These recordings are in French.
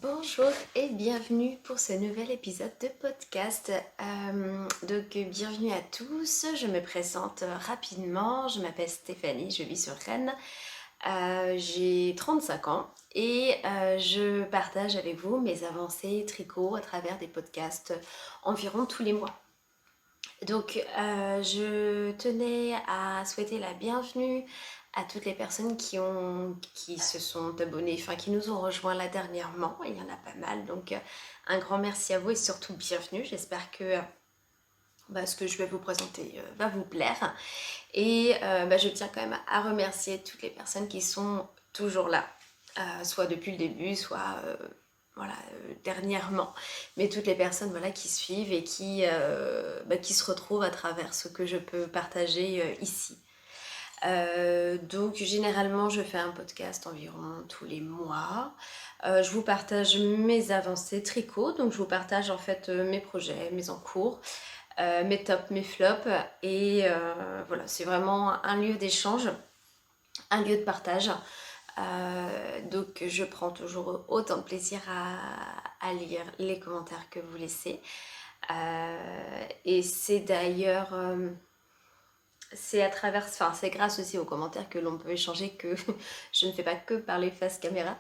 Bonjour et bienvenue pour ce nouvel épisode de podcast. Bienvenue à tous, je me présente rapidement, je m'appelle Stéphanie, je vis sur Rennes, j'ai 35 ans et je partage avec vous mes avancées tricot à travers des podcasts environ tous les mois. Je tenais à souhaiter la bienvenue à toutes les personnes qui se sont abonnées, enfin qui nous ont rejoints là dernièrement. Il y en a pas mal, un grand merci à vous et surtout bienvenue. J'espère que ce que je vais vous présenter va vous plaire. Et je tiens quand même à remercier toutes les personnes qui sont toujours là, soit depuis le début, soit dernièrement, mais toutes les personnes qui suivent et qui se retrouvent à travers ce que je peux partager ici. Généralement je fais un podcast environ tous les mois. Je vous partage mes avancées tricot, donc je vous partage en fait mes projets, mes encours, mes tops, mes flops, et voilà, c'est vraiment un lieu d'échange, un lieu de partage. Je prends toujours autant de plaisir à lire les commentaires que vous laissez. Et c'est d'ailleurs c'est à travers, enfin c'est grâce aussi aux commentaires que l'on peut échanger que je ne fais pas que parler face caméra.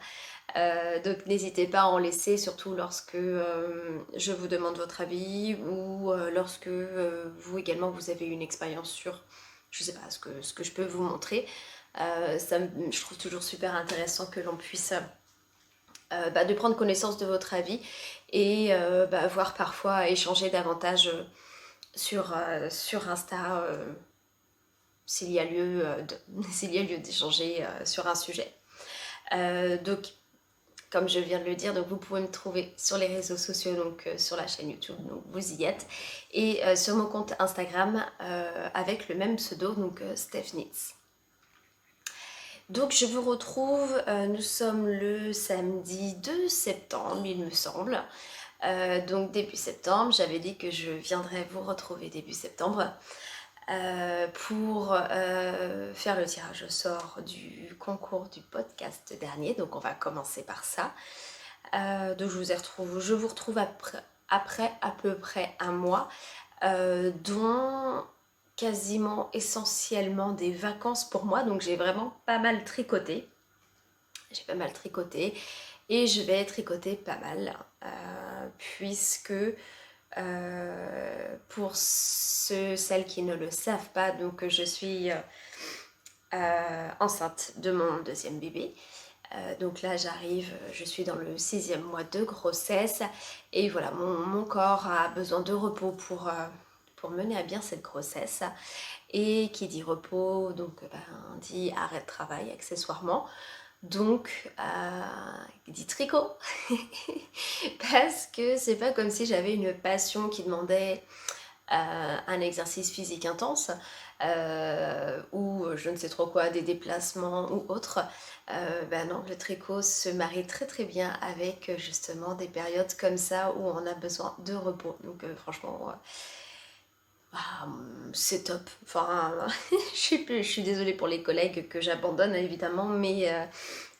Donc n'hésitez pas à en laisser, surtout lorsque je vous demande votre avis ou lorsque vous également vous avez une expérience sur, je sais pas, ce que je peux vous montrer. Je trouve toujours super intéressant que l'on puisse de prendre connaissance de votre avis et voir parfois échanger davantage sur Insta s'il y a lieu d'échanger sur un sujet. Comme je viens de le dire, donc vous pouvez me trouver sur les réseaux sociaux, sur la chaîne YouTube, donc vous y êtes, et sur mon compte Instagram avec le même pseudo, Steph Knits. Donc je vous retrouve, nous sommes le samedi 2 septembre, il me semble. Début septembre, j'avais dit que je viendrais vous retrouver début septembre pour faire le tirage au sort du concours du podcast dernier. Donc on va commencer par ça. Je vous retrouve après à peu près un mois, dont quasiment essentiellement des vacances pour moi. Donc j'ai vraiment pas mal tricoté. Et je vais tricoter pas mal puisque pour celles qui ne le savent pas, donc je suis enceinte de mon deuxième bébé. Donc là je suis dans le 6e mois de grossesse et voilà, mon corps a besoin de repos pour mener à bien cette grossesse. Et qui dit repos, dit arrêt de travail accessoirement. Donc, dit tricot. Parce que c'est pas comme si j'avais une passion qui demandait un exercice physique intense ou je ne sais trop quoi, des déplacements ou autre. Non, le tricot se marie très très bien avec justement des périodes comme ça où on a besoin de repos. Donc franchement, c'est top. Enfin, je suis désolée pour les collègues que j'abandonne évidemment, mais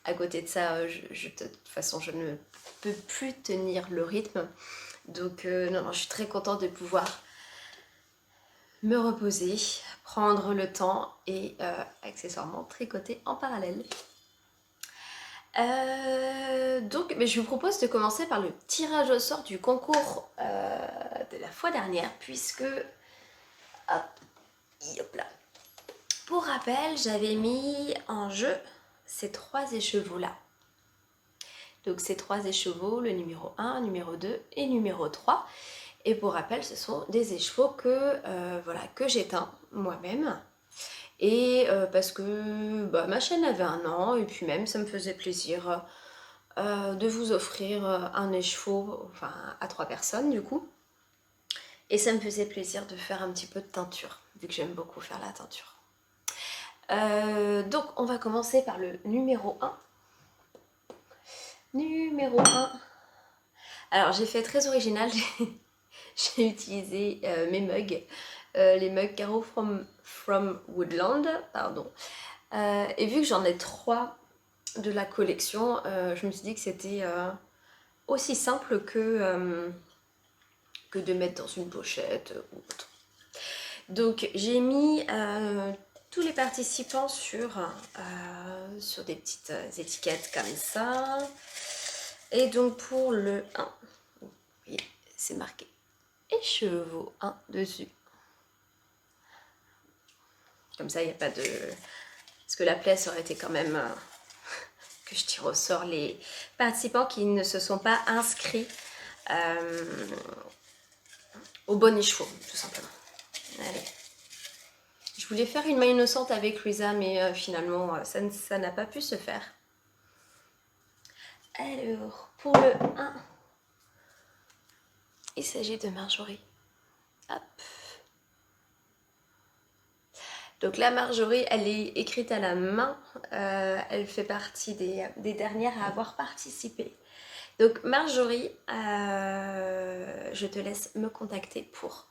à côté de ça, de toute façon, je ne peux plus tenir le rythme. Donc non, je suis très contente de pouvoir me reposer, prendre le temps et accessoirement tricoter en parallèle. Mais je vous propose de commencer par le tirage au sort du concours de la fois dernière, puisque hop là. Pour rappel, j'avais mis en jeu ces 3 écheveaux-là. Donc ces 3 écheveaux, le numéro 1, numéro 2 et numéro 3. Et pour rappel, ce sont des écheveaux que j'éteins moi-même. Et parce que ma chaîne avait 1 an, et puis même ça me faisait plaisir de vous offrir un écheveau, à 3 personnes du coup. Et ça me faisait plaisir de faire un petit peu de teinture, vu que j'aime beaucoup faire la teinture. Donc on va commencer par le numéro 1. Numéro 1. Alors j'ai fait très original, j'ai utilisé mes mugs, les mugs Caro from Woodland, pardon. Et vu que j'en ai 3 de la collection, je me suis dit que c'était aussi simple que de mettre dans une pochette ou autre. Donc j'ai mis tous les participants sur des petites étiquettes comme ça. Et donc pour le 1, vous voyez, c'est marqué écheveau 1 dessus. Comme ça, il n'y a pas de... Parce que la plaie, ça aurait été quand même que je tire au sort les participants qui ne se sont pas inscrits au bon écheveau, tout simplement. Allez. Je voulais faire une main innocente avec Louisa, mais finalement, ça n'a pas pu se faire. Alors, pour le 1, il s'agit de Marjorie. Hop. Donc la Marjorie, elle est écrite à la main. Elle fait partie des dernières à avoir participé. Donc Marjorie, je te laisse me contacter pour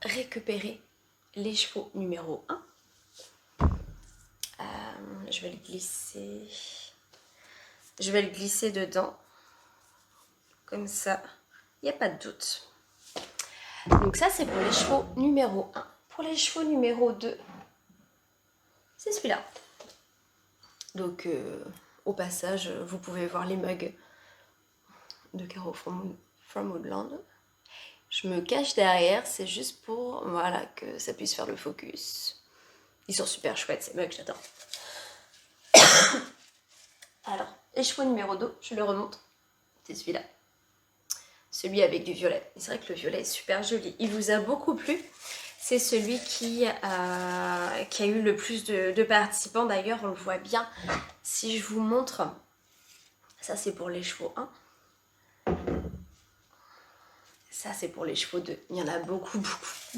récupérer les chevaux numéro 1. Je vais le glisser. Je vais le glisser dedans. Comme ça, il n'y a pas de doute. Donc ça, c'est pour les chevaux numéro 1. Pour les chevaux numéro 2, c'est celui-là. Donc, au passage, vous pouvez voir les mugs de Caro from Woodland. Je me cache derrière, c'est juste pour voilà, que ça puisse faire le focus. Ils sont super chouettes, ces mugs, j'adore. Alors, les chevaux numéro 2, je le remonte. C'est celui-là. Celui avec du violet. C'est vrai que le violet est super joli. Il vous a beaucoup plu. C'est celui qui a eu le plus de participants. D'ailleurs, on le voit bien. Si je vous montre, ça c'est pour les chevaux 1. Ça c'est pour les chevaux 2. Il y en a beaucoup plus.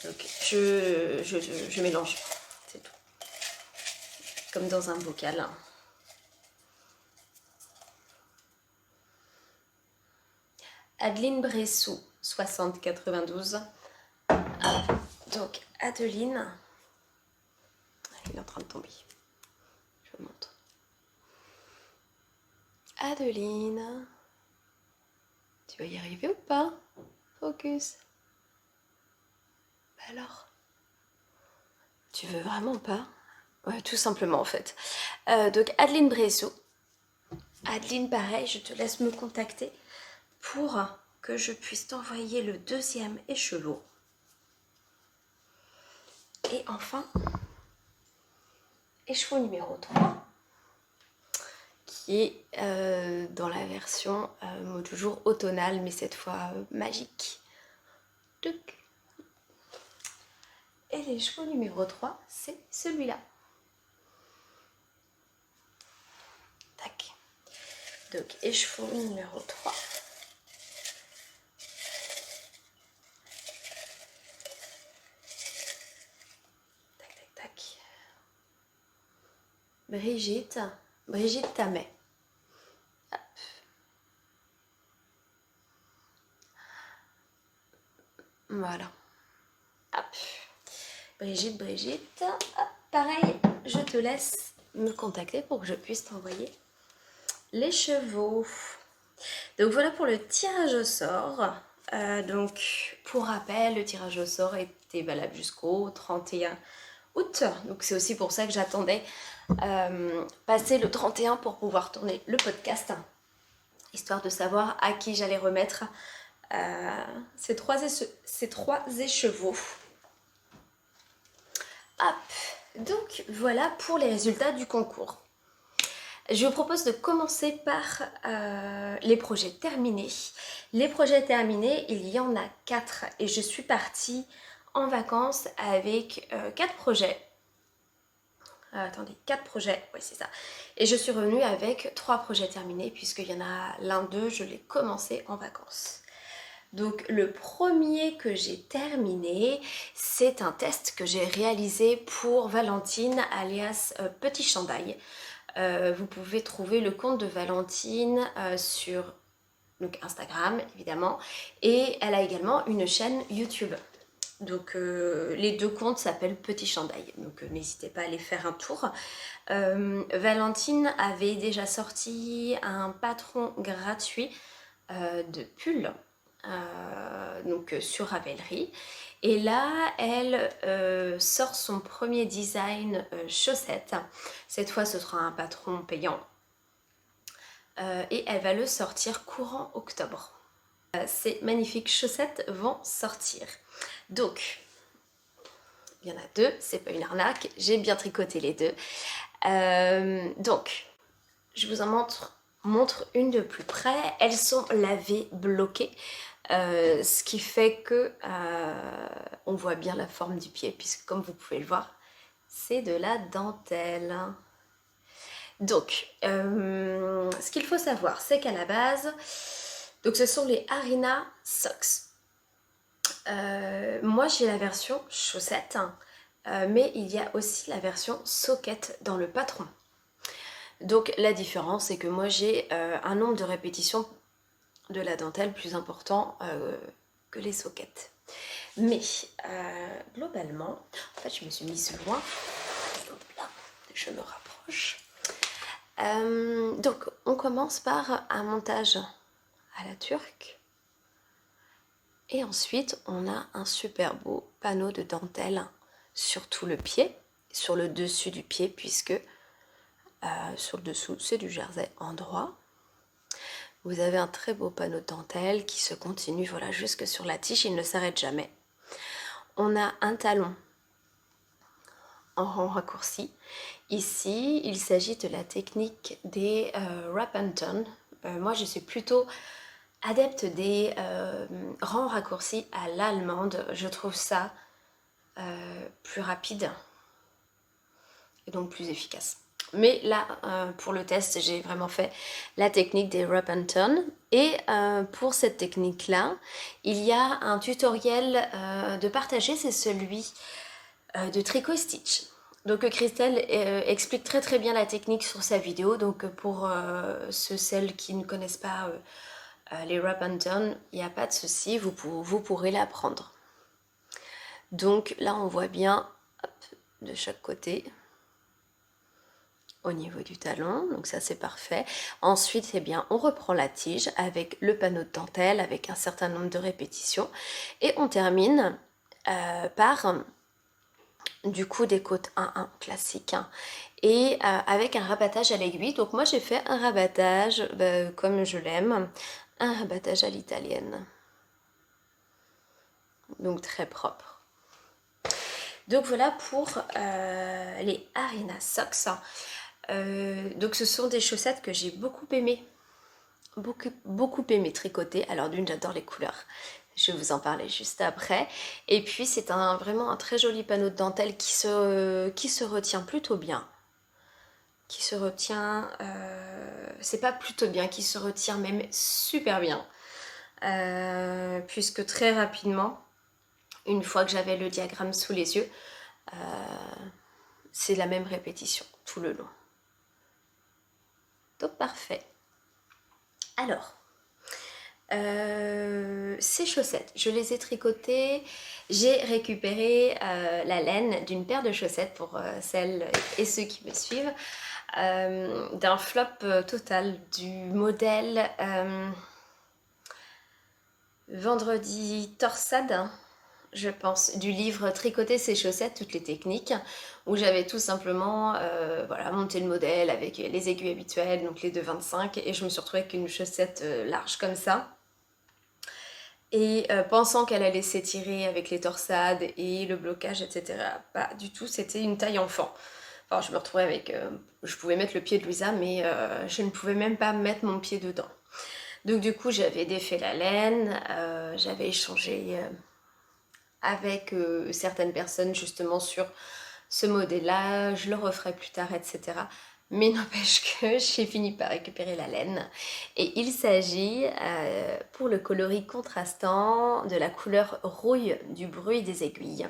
Donc je mélange. C'est tout. Comme dans un bocal. Adeline Bressou, 60-92. Donc, Adeline. Il est en train de tomber. Je vous montre. Adeline. Tu vas y arriver ou pas? Focus. Bah alors. Tu veux vraiment pas? Ouais, tout simplement en fait. Donc, Adeline Bressou. Adeline, pareil, je te laisse me contacter pour que je puisse t'envoyer le 2e écheveau. Et enfin, écheveau numéro 3, qui est dans la version mot du jour automnale, mais cette fois magique. Tuc. Et l'écheveau numéro 3, c'est celui-là. Tac. Donc, écheveau numéro 3. Brigitte Tamet. Hop. Voilà. Hop. Brigitte. Hop. Pareil, je te laisse me contacter pour que je puisse t'envoyer les chevaux. Donc voilà pour le tirage au sort. Donc pour rappel, le tirage au sort était valable jusqu'au 31 août. Donc c'est aussi pour ça que j'attendais passer le 31 pour pouvoir tourner le podcast, histoire de savoir à qui j'allais remettre ces trois écheveaux. Hop. Donc voilà pour les résultats du concours. Je vous propose de commencer par les projets terminés. Les projets terminés, il y en a 4 et je suis partie en vacances avec 4 projets. Attendez, 4 projets, oui c'est ça. Et je suis revenue avec 3 projets terminés puisqu'il y en a l'un d'eux, je l'ai commencé en vacances. Donc le premier que j'ai terminé, c'est un test que j'ai réalisé pour Valentine alias Petit Chandail. Vous pouvez trouver le compte de Valentine sur donc Instagram évidemment, et elle a également une chaîne YouTube. Donc les deux comptes s'appellent Petit Chandail, donc n'hésitez pas à aller faire un tour. Valentine avait déjà sorti un patron gratuit de pull, donc sur Ravelry. Et là, elle sort son premier design chaussette. Cette fois, ce sera un patron payant. Et elle va le sortir courant octobre. Ces magnifiques chaussettes vont sortir. Donc, il y en a deux, c'est pas une arnaque, j'ai bien tricoté les deux. Donc, je vous en montre une de plus près. Elles sont lavées, bloquées, ce qui fait que on voit bien la forme du pied, puisque comme vous pouvez le voir, c'est de la dentelle. Donc, ce qu'il faut savoir, c'est qu'à la base, donc ce sont les Harina Socks. Moi, j'ai la version chaussette, mais il y a aussi la version socket dans le patron. Donc, la différence, c'est que moi, j'ai un nombre de répétitions de la dentelle plus important que les sockets. Mais, globalement, en fait, je me suis mise loin. Hop là, je me rapproche. Donc, on commence par un montage à la turque. Et ensuite, on a un super beau panneau de dentelle sur tout le pied, sur le dessus du pied, puisque sur le dessous, c'est du jersey en droit. Vous avez un très beau panneau de dentelle qui se continue voilà, jusque sur la tige, il ne s'arrête jamais. On a un talon en rang raccourci. Ici, il s'agit de la technique des wrap and turn. Moi, je suis plutôt adepte des rangs raccourcis à l'allemande. Je trouve ça plus rapide et donc plus efficace. Mais là, pour le test, j'ai vraiment fait la technique des wrap and turn. Et pour cette technique-là, il y a un tutoriel de partager, c'est celui de tricot stitch. Donc Christelle explique très très bien la technique sur sa vidéo. Donc pour celles qui ne connaissent pas les wrap and turn, il n'y a pas de souci, vous pourrez l'apprendre. Donc là, on voit bien hop, de chaque côté au niveau du talon, donc ça c'est parfait. Ensuite, eh bien, on reprend la tige avec le panneau de dentelle, avec un certain nombre de répétitions, et on termine par du coup des côtes 1-1 classiques, hein, et avec un rabattage à l'aiguille. Donc moi j'ai fait un rabattage comme je l'aime, un rabattage à l'italienne, donc très propre. Donc voilà pour les Harina Socks. Donc ce sont des chaussettes que j'ai beaucoup aimé tricoter. Alors d'une, j'adore les couleurs, je vais vous en parler juste après. Et puis c'est vraiment un très joli panneau de dentelle qui se retient plutôt bien. Qui se retient, c'est pas plutôt bien, qui se retient même super bien. Puisque très rapidement, une fois que j'avais le diagramme sous les yeux, c'est la même répétition tout le long. Donc parfait. Alors, ces chaussettes, je les ai tricotées. J'ai récupéré la laine d'une paire de chaussettes pour celles et ceux qui me suivent, d'un flop total du modèle Vendredi Torsade, je pense, du livre Tricoter ses chaussettes, toutes les techniques, où j'avais tout simplement voilà, monté le modèle avec les aiguilles habituelles, donc les 2,25, et je me suis retrouvée avec une chaussette large comme ça. Et pensant qu'elle allait s'étirer avec les torsades et le blocage, etc. Pas du tout, c'était une taille enfant. Enfin, je me retrouvais avec... je pouvais mettre le pied de Louisa, mais je ne pouvais même pas mettre mon pied dedans. Donc du coup, j'avais défait la laine, j'avais échangé avec certaines personnes justement sur ce modèle-là, je le referai plus tard, etc. Mais n'empêche que j'ai fini par récupérer la laine. Et il s'agit, pour le coloris contrastant, de la couleur rouille du bruit des aiguilles.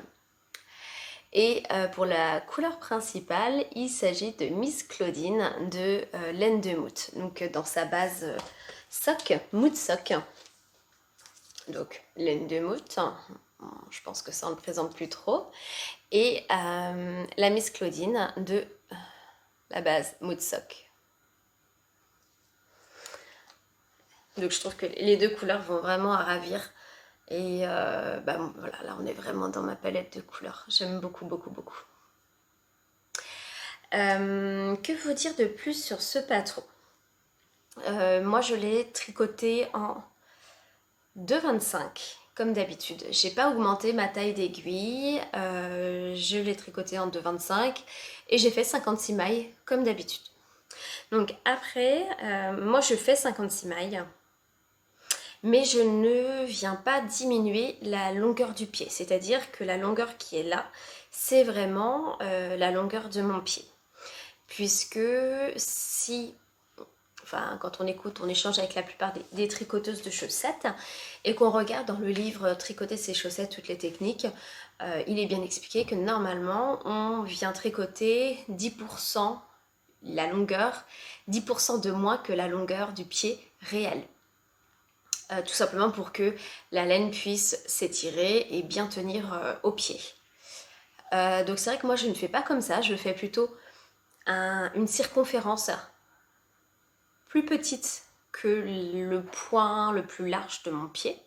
Et pour la couleur principale, il s'agit de Miss Claudine de laine de Mout. Donc dans sa base sock, Mout Sock. Donc laine de moute, je pense que ça on ne le présente plus trop. Et la Miss Claudine de la base Mood Sock. Donc je trouve que les deux couleurs vont vraiment à ravir. Et bon, voilà, là on est vraiment dans ma palette de couleurs. J'aime beaucoup, beaucoup, beaucoup. Que vous dire de plus sur ce patron? Moi je l'ai tricoté en 2,25 comme d'habitude. J'ai pas augmenté ma taille d'aiguille, je l'ai tricoté en 2,25 et j'ai fait 56 mailles comme d'habitude. Donc après, moi je fais 56 mailles, mais je ne viens pas diminuer la longueur du pied, c'est-à-dire que la longueur qui est là, c'est vraiment la longueur de mon pied. Puisque si, enfin quand on écoute, on échange avec la plupart des tricoteuses de chaussettes et qu'on regarde dans le livre Tricoter ses chaussettes, toutes les techniques, il est bien expliqué que normalement on vient tricoter 10% la longueur, 10% de moins que la longueur du pied réel. Tout simplement pour que la laine puisse s'étirer et bien tenir au pied. Donc c'est vrai que moi je ne fais pas comme ça, je fais plutôt une circonférence plus petite que le point le plus large de mon pied.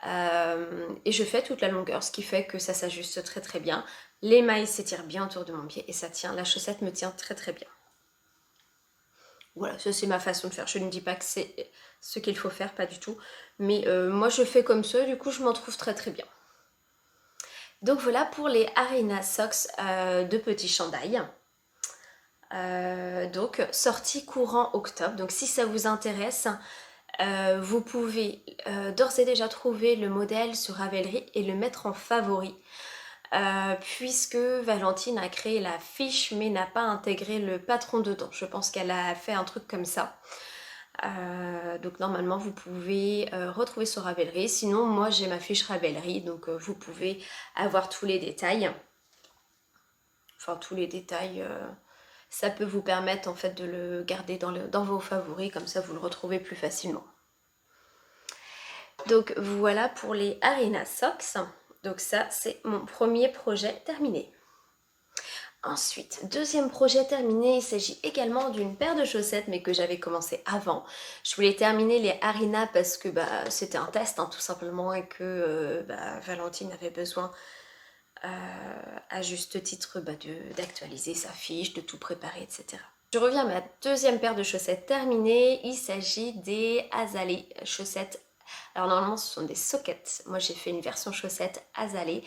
Et je fais toute la longueur, ce qui fait que ça s'ajuste très très bien. Les mailles s'étirent bien autour de mon pied et ça tient, la chaussette me tient très très bien. Voilà, ça c'est ma façon de faire. Je ne dis pas que c'est ce qu'il faut faire, pas du tout. Mais moi je fais comme ça, du coup je m'en trouve très très bien. Donc voilà pour les Arena Socks de Petit Chandail. Donc sortie courant octobre. Donc si ça vous intéresse, vous pouvez d'ores et déjà trouver le modèle sur Ravelry et le mettre en favori. Puisque Valentine a créé la fiche mais n'a pas intégré le patron dedans. Je pense qu'elle a fait un truc comme ça. Donc normalement vous pouvez retrouver sur Ravelry. Sinon moi j'ai ma fiche Ravelry, donc vous pouvez avoir tous les détails. Enfin tous les détails, ça peut vous permettre en fait de le garder dans vos favoris, comme ça vous le retrouvez plus facilement. Donc voilà pour les Arena Socks. Donc ça c'est mon premier projet terminé. Ensuite, deuxième projet terminé, il s'agit également d'une paire de chaussettes mais que j'avais commencé avant. Je voulais terminer les Arena parce que c'était un test tout simplement et que Valentine avait besoin à juste titre d'actualiser sa fiche, de tout préparer, etc. Je reviens à ma deuxième paire de chaussettes terminée, il s'agit des Azalée chaussettes. Alors normalement ce sont des sockets, moi j'ai fait une version chaussette Azalée.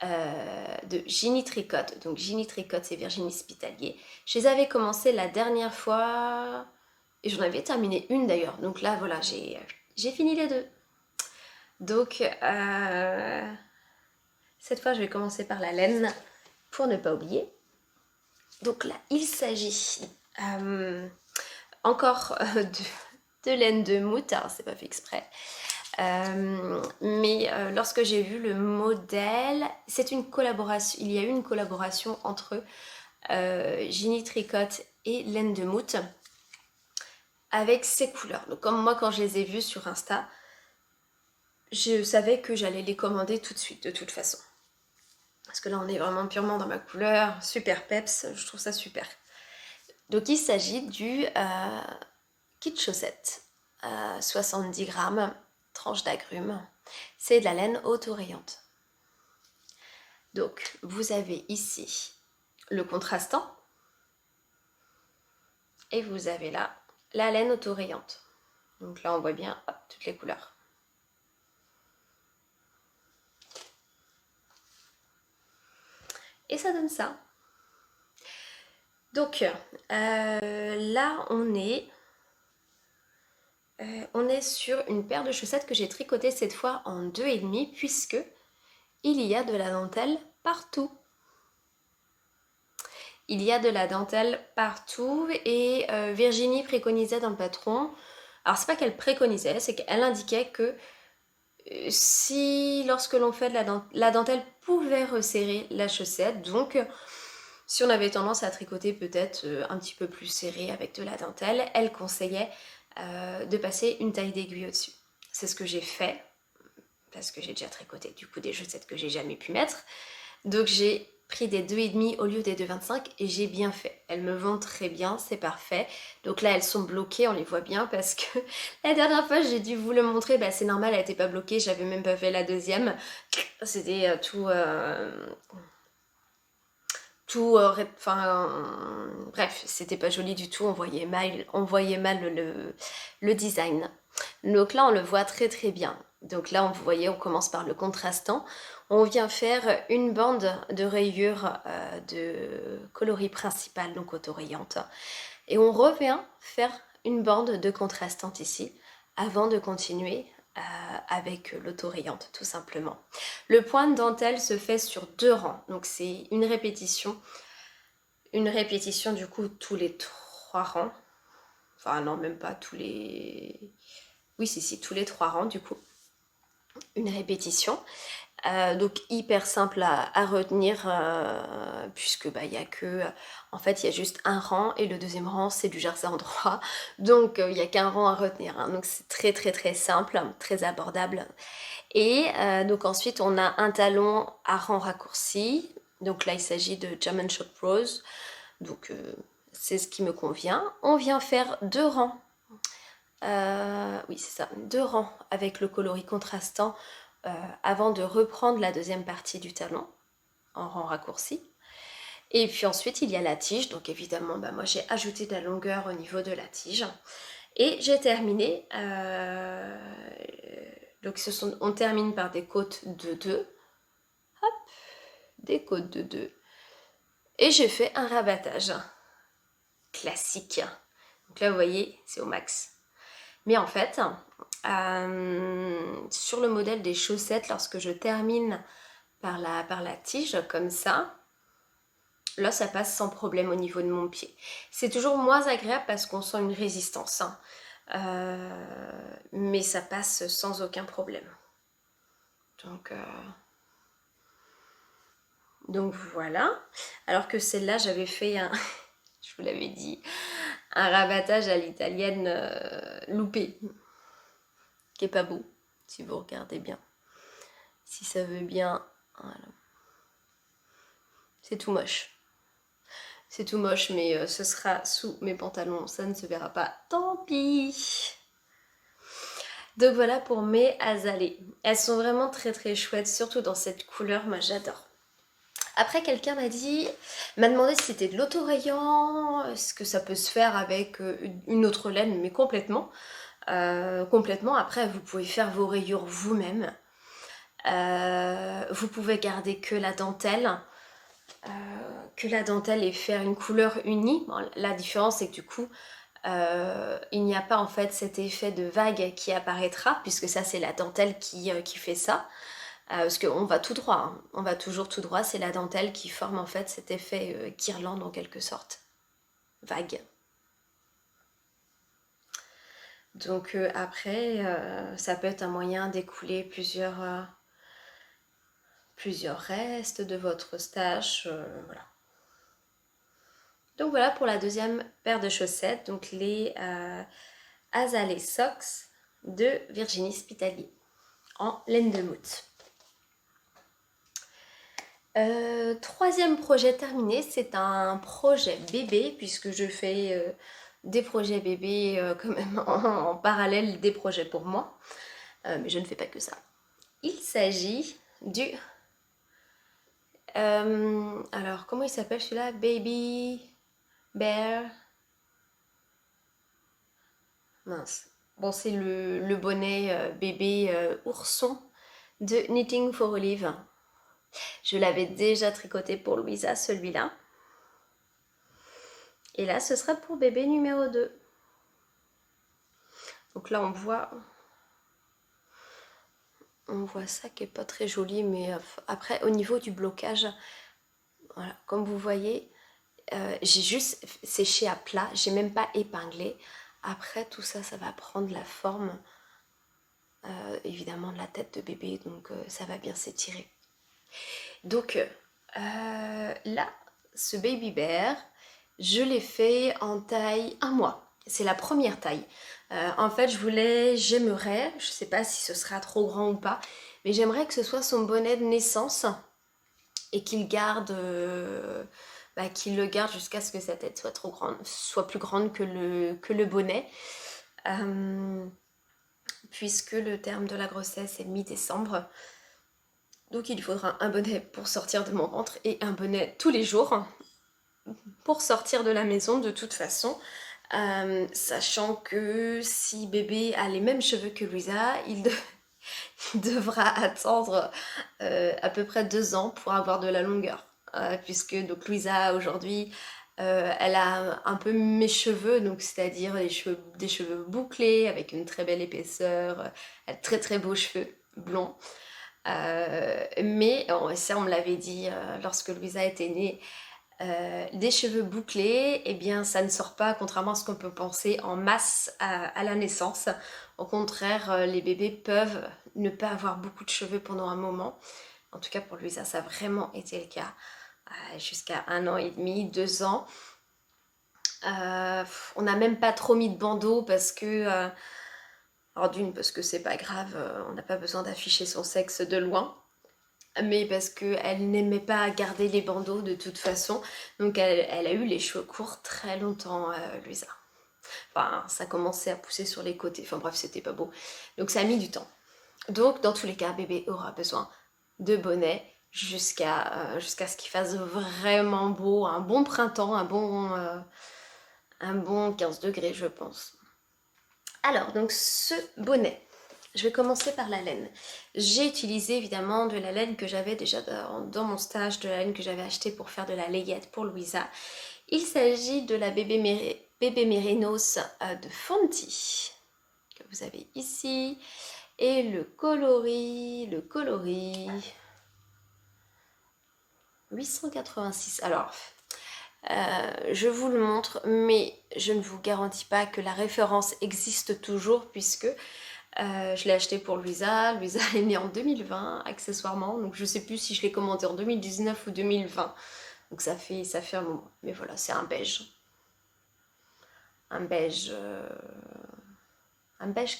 De Ginny Tricotte. Donc Ginny Tricotte, c'est Virginie Spitalier. Je les avais commencé la dernière fois et j'en avais terminé une d'ailleurs. Donc là, voilà, j'ai fini les deux. Donc cette fois, je vais commencer par la laine pour ne pas oublier. Donc là, il s'agit encore de laine de moute. Alors, c'est pas fait exprès. Mais lorsque j'ai vu le modèle, c'est une collaboration, il y a eu une collaboration entre Ginny Tricotte et laine de moute avec ces couleurs. Donc comme moi quand je les ai vues sur Insta, je savais que j'allais les commander tout de suite de toute façon. Parce que là on est vraiment purement dans ma couleur, super peps, je trouve ça super. Donc il s'agit du kit chaussette, 70 grammes, tranche d'agrumes. C'est de la laine auto-rayante. Donc, vous avez ici le contrastant et vous avez là la laine auto-rayante. Donc là, on voit bien toutes les couleurs. Et ça donne ça. Donc, là, on est sur une paire de chaussettes que j'ai tricotée cette fois en 2,5 puisque il y a de la dentelle partout. Il y a de la dentelle partout et Virginie préconisait dans le patron, alors c'est pas qu'elle préconisait, c'est qu'elle indiquait que si lorsque l'on fait de la dentelle pouvait resserrer la chaussette, donc si on avait tendance à tricoter peut-être un petit peu plus serré avec de la dentelle, elle conseillait de passer une taille d'aiguille au-dessus. C'est ce que j'ai fait. parce que j'ai déjà tricoté du coup des chaussettes que j'ai jamais pu mettre. Donc j'ai pris des 2,5 au lieu des 2,25 et j'ai bien fait. Elles me vont très bien, c'est parfait. Donc là elles sont bloquées, on les voit bien parce que la dernière fois j'ai dû vous le montrer, bah c'est normal, elle n'était pas bloquée, j'avais même pas fait la deuxième. C'était bref, c'était pas joli du tout, on voyait mal le design. Donc là on le voit très très bien. Donc là vous voyez, on commence par le contrastant. On vient faire une bande de rayures de coloris principal, donc autorayante. Et on revient faire une bande de contrastante ici, avant de continuer avec l'autorayante tout simplement. Le point de dentelle se fait sur 2 rangs, donc c'est une répétition du coup tous les 3 rangs. Enfin non, même pas tous les... Oui, si, tous les 3 rangs du coup. Une répétition. Donc hyper simple à retenir puisque bah, y a que... En fait, il y a juste un rang et le deuxième rang, c'est du jersey en droit. Donc il n'y a qu'un rang à retenir. Hein. Donc c'est très très très simple, très abordable. Et donc ensuite, on a un talon à rang raccourci. Donc là, il s'agit de German Short Rose. Donc c'est ce qui me convient. On vient faire 2 rangs. Oui, c'est ça, 2 rangs avec le coloris contrastant avant de reprendre la deuxième partie du talon en rang raccourci. Et puis ensuite, il y a la tige. Donc évidemment, bah, moi j'ai ajouté de la longueur au niveau de la tige. Et j'ai terminé. Donc on termine par des côtes de 2. Hop, des côtes de 2. Et j'ai fait un rabattage classique. Donc là, vous voyez, c'est au max. Mais en fait, sur le modèle des chaussettes, lorsque je termine par la tige, comme ça, là, ça passe sans problème au niveau de mon pied. C'est toujours moins agréable parce qu'on sent une résistance. Hein. Mais ça passe sans aucun problème. Donc voilà. Alors que celle-là, j'avais fait un... je vous l'avais dit, un rabattage à l'italienne loupé, qui est pas beau, si vous regardez bien. Si ça veut bien, voilà. C'est tout moche. C'est tout moche, mais ce sera sous mes pantalons, ça ne se verra pas. Tant pis. Donc voilà pour mes azalées. Elles sont vraiment très très chouettes, surtout dans cette couleur, moi j'adore. Après, quelqu'un m'a demandé si c'était de l'autorayant, est-ce que ça peut se faire avec une autre laine, mais complètement. Complètement. Après, vous pouvez faire vos rayures vous-même. Vous pouvez garder que la dentelle. Et faire une couleur unie. Bon, la différence, c'est que du coup, il n'y a pas en fait cet effet de vague qui apparaîtra, puisque ça, c'est la dentelle qui fait ça. Parce qu'on va tout droit, hein. On va toujours tout droit, c'est la dentelle qui forme en fait cet effet guirlande en quelque sorte, vague. Donc après, ça peut être un moyen d'écouler plusieurs restes de votre stache, voilà. Donc voilà pour la deuxième paire de chaussettes, donc les Azalea Socks de Virginie Spitali en laine de moute. Troisième projet terminé, c'est un projet bébé puisque je fais des projets bébés quand même en parallèle des projets pour moi, mais je ne fais pas que ça. Il s'agit du... alors comment il s'appelle celui-là? Baby Bear. Mince. Bon, c'est le bonnet bébé ourson de Knitting for Olive. Je l'avais déjà tricoté pour Louisa, celui-là. Et là, ce sera pour bébé numéro 2. Donc là, on voit ça qui est pas très joli, mais après, au niveau du blocage, voilà, comme vous voyez, j'ai juste séché à plat, j'ai même pas épinglé. Après, tout ça, ça va prendre la forme, évidemment, de la tête de bébé, donc ça va bien s'étirer. Donc là, ce baby bear, je l'ai fait en taille 1 mois. C'est la première taille. En fait, j'aimerais, je sais pas si ce sera trop grand ou pas, Mais j'aimerais que ce soit son bonnet de naissance et qu'il le garde jusqu'à ce que sa tête soit trop grande, soit plus grande que le bonnet. Puisque le terme de la grossesse est mi-décembre. Donc il lui faudra un bonnet pour sortir de mon ventre et un bonnet tous les jours pour sortir de la maison de toute façon. Sachant que si bébé a les mêmes cheveux que Louisa, il devra attendre à peu près 2 ans pour avoir de la longueur. Puisque donc Louisa aujourd'hui, elle a un peu mes cheveux, donc c'est-à-dire des cheveux bouclés avec une très belle épaisseur, elle a très très beaux cheveux blonds. Mais ça on me l'avait dit lorsque Louisa était née, des cheveux bouclés, eh bien ça ne sort pas, contrairement à ce qu'on peut penser, en masse à la naissance. Au contraire, les bébés peuvent ne pas avoir beaucoup de cheveux pendant un moment. En tout cas pour Louisa, ça a vraiment été le cas. Jusqu'à 1 an et demi, 2 ans. On n'a même pas trop mis de bandeau parce que... alors d'une, parce que c'est pas grave, on n'a pas besoin d'afficher son sexe de loin. Mais parce qu'elle n'aimait pas garder les bandeaux de toute façon. Donc elle a eu les cheveux courts très longtemps, Louisa. Enfin, ça commençait à pousser sur les côtés. Enfin bref, c'était pas beau. Donc ça a mis du temps. Donc dans tous les cas, bébé aura besoin de bonnet jusqu'à ce qu'il fasse vraiment beau, un bon printemps, un bon 15 degrés, je pense. Alors, donc ce bonnet, je vais commencer par la laine. J'ai utilisé évidemment de la laine que j'avais déjà dans mon stage, de la laine que j'avais achetée pour faire de la layette pour Louisa. Il s'agit de la bébé Mérinos de Fonty, que vous avez ici. Et le coloris 886. Alors, je vous le montre, mais je ne vous garantis pas que la référence existe toujours puisque je l'ai acheté pour Louisa. Louisa est née en 2020, accessoirement. Donc je ne sais plus si je l'ai commandé en 2019 ou 2020. Donc ça fait un moment. Mais voilà, c'est un beige. Un beige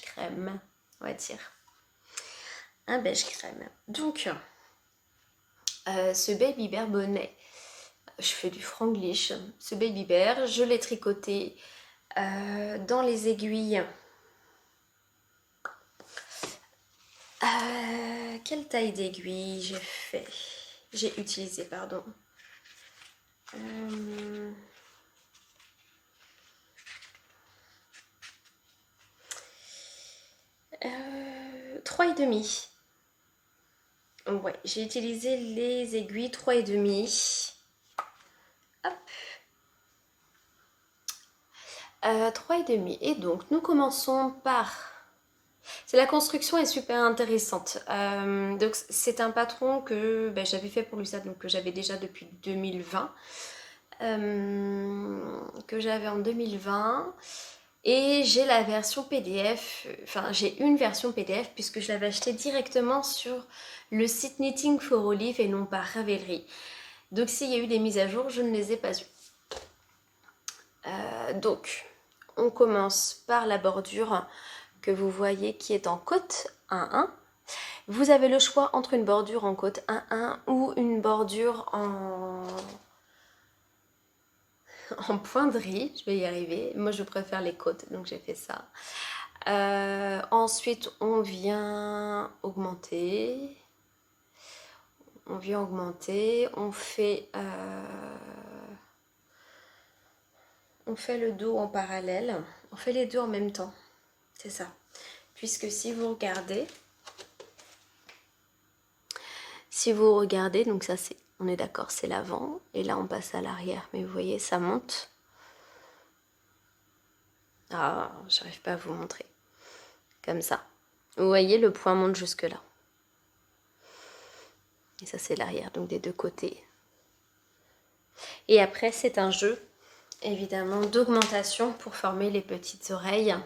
crème, on va dire. Un beige crème. Donc, ce baby bear bonnet, je fais du franglish. Ce baby bear, je l'ai tricoté dans les aiguilles. Quelle taille d'aiguille j'ai utilisé, pardon. 3,5. Ouais, j'ai utilisé les aiguilles 3,5. Hop. 3,5. Et donc, nous commençons par... La construction est super intéressante. Donc, c'est un patron que j'avais fait pour Lucette, donc que j'avais déjà depuis 2020. Que j'avais en 2020. Et j'ai la version PDF, enfin j'ai une version PDF puisque je l'avais acheté directement sur le site Knitting for Olive et non pas Ravelry. Donc s'il y a eu des mises à jour, je ne les ai pas eues. Donc on commence par la bordure que vous voyez qui est en côte 1-1. Vous avez le choix entre une bordure en côte 1-1 ou une bordure en poinderie, je vais y arriver. Moi je préfère les côtes, donc j'ai fait ça. Ensuite on vient augmenter. On fait le dos en parallèle. On fait les deux en même temps, c'est ça. Puisque si vous regardez, donc ça c'est, on est d'accord, c'est l'avant. Et là on passe à l'arrière, mais vous voyez ça monte. Ah, j'arrive pas à vous montrer. Comme ça. Vous voyez, le point monte jusque là. Et ça c'est l'arrière, donc des deux côtés. Et après c'est un jeu, évidemment, d'augmentation pour former les petites oreilles.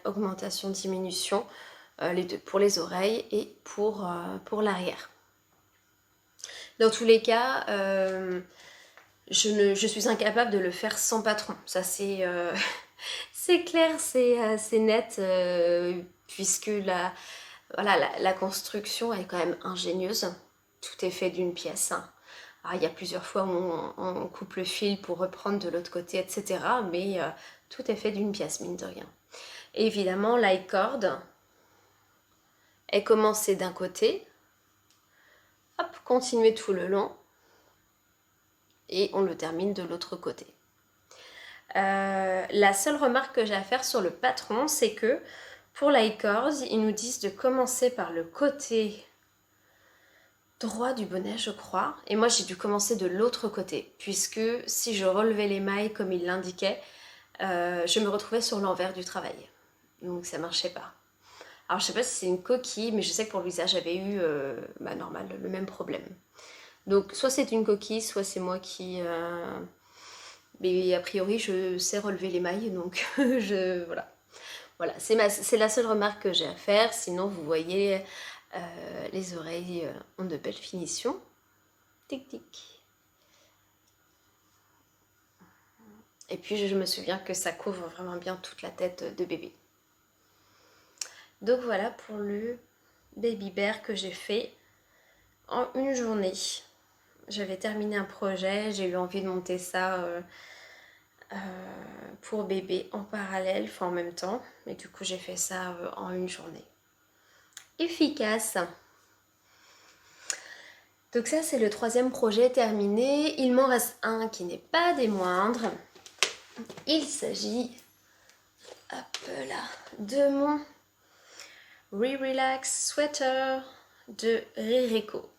Augmentation, diminution, les deux, pour les oreilles et pour l'arrière. Dans tous les cas, je suis incapable de le faire sans patron. Ça c'est C'est clair, c'est net, puisque voilà, la construction est quand même ingénieuse. Tout est fait d'une pièce. Alors, il y a plusieurs fois où on coupe le fil pour reprendre de l'autre côté, etc. Mais tout est fait d'une pièce, mine de rien. Et évidemment, l'icord est commencé d'un côté, hop, continuer tout le long, et on le termine de l'autre côté. La seule remarque que j'ai à faire sur le patron, c'est que pour l'icord, ils nous disent de commencer par le côté droit du bonnet, je crois. Et moi, j'ai dû commencer de l'autre côté, puisque si je relevais les mailles comme il l'indiquait, je me retrouvais sur l'envers du travail. Donc ça marchait pas. Alors je sais pas si c'est une coquille, mais je sais que pour Louisa, j'avais eu, normal, le même problème. Donc soit c'est une coquille, soit c'est moi qui... Mais a priori, je sais relever les mailles, donc voilà. Voilà, c'est la seule remarque que j'ai à faire. Sinon, vous voyez, les oreilles ont de belles finitions. Tic tic. Et puis, je me souviens que ça couvre vraiment bien toute la tête de bébé. Donc voilà pour le baby bear que j'ai fait en une journée. J'avais terminé un projet, j'ai eu envie de monter ça pour bébé en parallèle, enfin en même temps. Et du coup, j'ai fait ça en une journée. Efficace. Donc ça, c'est le troisième projet terminé. Il m'en reste un qui n'est pas des moindres. Il s'agit, hop là, de mon Relax Sweater de Rireko.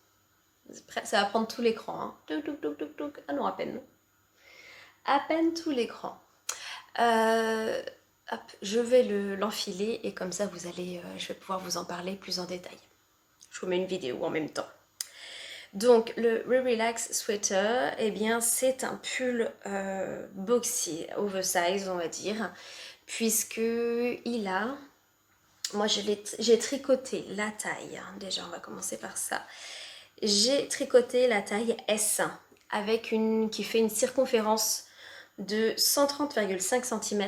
Ça va prendre tout l'écran. Hein. Ah non, à peine. À peine tout l'écran. Hop, je vais l'enfiler et comme ça, je vais pouvoir vous en parler plus en détail. Je vous mets une vidéo en même temps. Donc le Relax Sweater, eh bien c'est un pull boxy, oversize on va dire, puisque il a, moi j'ai tricoté la taille, déjà on va commencer par ça, j'ai tricoté la taille S avec qui fait une circonférence de 130,5 cm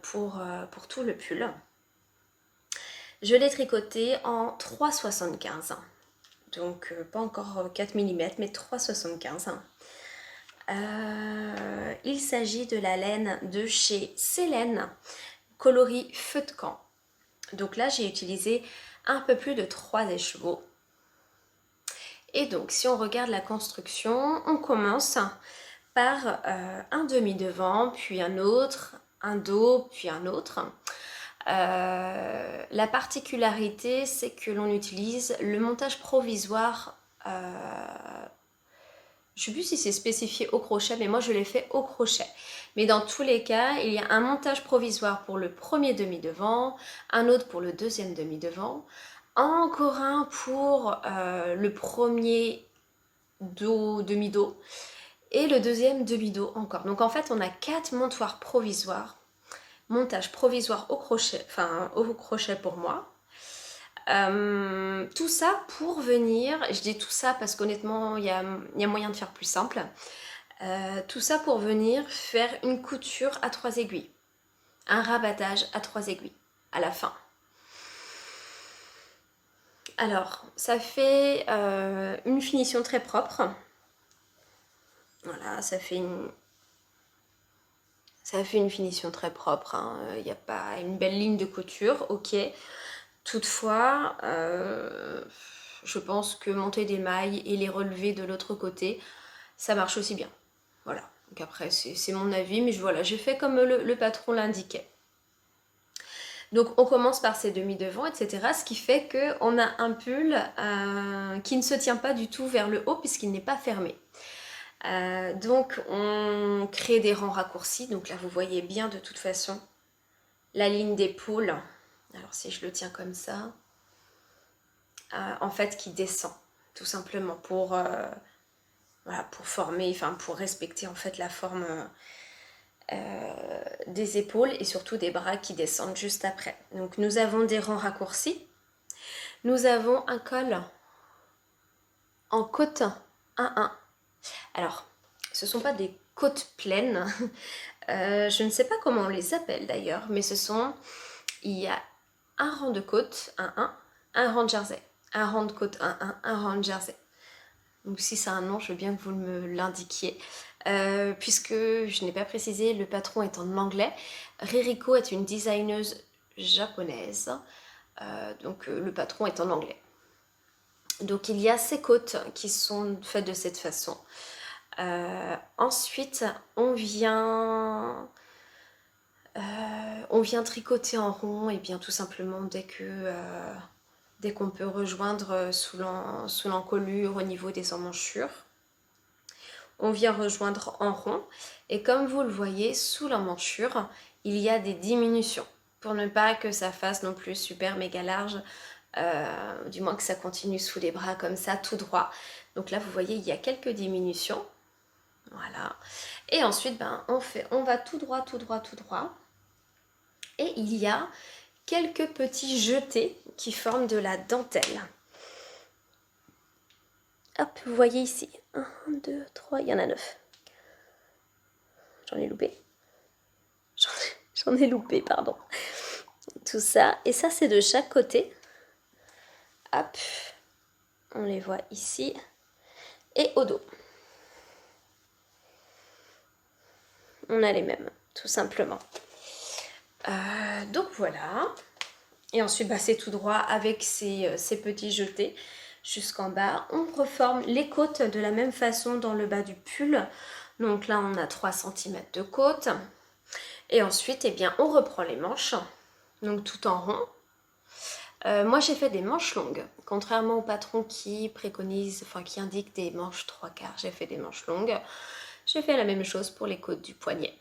pour tout le pull. Je l'ai tricoté en 3,75. Donc pas encore 4 mm mais 3,75. Il s'agit de la laine de chez Célène, coloris feu de camp. Donc là j'ai utilisé un peu plus de 3 écheveaux. Et donc si on regarde la construction, on commence par un demi-devant, puis un autre, un dos, puis un autre. La particularité, c'est que l'on utilise le montage provisoire. Je ne sais plus si c'est spécifié au crochet, mais moi je l'ai fait au crochet. Mais dans tous les cas, il y a un montage provisoire pour le premier demi-devant, un autre pour le deuxième demi-devant, encore un pour le premier dos, demi-dos, et le deuxième demi-dos encore. Donc en fait, on a 4 montoirs provisoires. Montage provisoire au crochet, enfin au crochet pour moi. Tout ça pour venir, je dis tout ça parce qu'honnêtement il y a moyen de faire plus simple. Tout ça pour venir faire une couture à 3 aiguilles, un rabattage à 3 aiguilles à la fin. Alors ça fait une finition très propre. Voilà, ça fait une finition très propre, hein. Il n'y a pas une belle ligne de couture, ok. Toutefois, je pense que monter des mailles et les relever de l'autre côté, ça marche aussi bien. Voilà, donc après c'est mon avis, mais voilà, j'ai fait comme le patron l'indiquait. Donc on commence par ces demi-devants, etc. Ce qui fait qu'on a un pull qui ne se tient pas du tout vers le haut puisqu'il n'est pas fermé. Donc on crée des rangs raccourcis. Donc là vous voyez bien de toute façon la ligne d'épaule. Alors si je le tiens comme ça, en fait qui descend tout simplement pour voilà, pour former, enfin pour respecter en fait la forme des épaules et surtout des bras qui descendent juste après. Donc nous avons des rangs raccourcis. Nous avons un col en côte 1-1. Alors, ce ne sont pas des côtes pleines, Je ne sais pas comment on les appelle d'ailleurs, mais il y a un rang de côte, un rang de jersey. Un rang de côte, un rang de jersey. Donc si c'est un nom, je veux bien que vous me l'indiquiez. Puisque je n'ai pas précisé, le patron est en anglais. Ririko est une designeuse japonaise. Donc le patron est en anglais. Donc il y a ces côtes qui sont faites de cette façon. Ensuite, on vient tricoter en rond, et bien tout simplement dès qu'on peut rejoindre sous l'encolure au niveau des emmanchures. On vient rejoindre en rond, et comme vous le voyez, sous l'emmanchure, il y a des diminutions, pour ne pas que ça fasse non plus super méga large, du moins que ça continue sous les bras comme ça, tout droit. Donc là, vous voyez, il y a quelques diminutions. Voilà. Et ensuite, on va tout droit, tout droit, tout droit. Et il y a quelques petits jetés qui forment de la dentelle. Hop, vous voyez ici. 1, 2, 3, il y en a 9. J'en ai loupé. J'en ai loupé, pardon. Tout ça. Et ça, c'est de chaque côté. Hop. On les voit ici. Et au dos. On a les mêmes, tout simplement. Donc voilà. Et ensuite, c'est tout droit avec ces petits jetés jusqu'en bas. On reforme les côtes de la même façon dans le bas du pull. Donc là, on a 3 cm de côte. Et ensuite, on reprend les manches. Donc tout en rond. Moi, j'ai fait des manches longues. Contrairement au patron qui préconise, qui indique des manches 3/4, j'ai fait des manches longues. J'ai fait la même chose pour les côtes du poignet.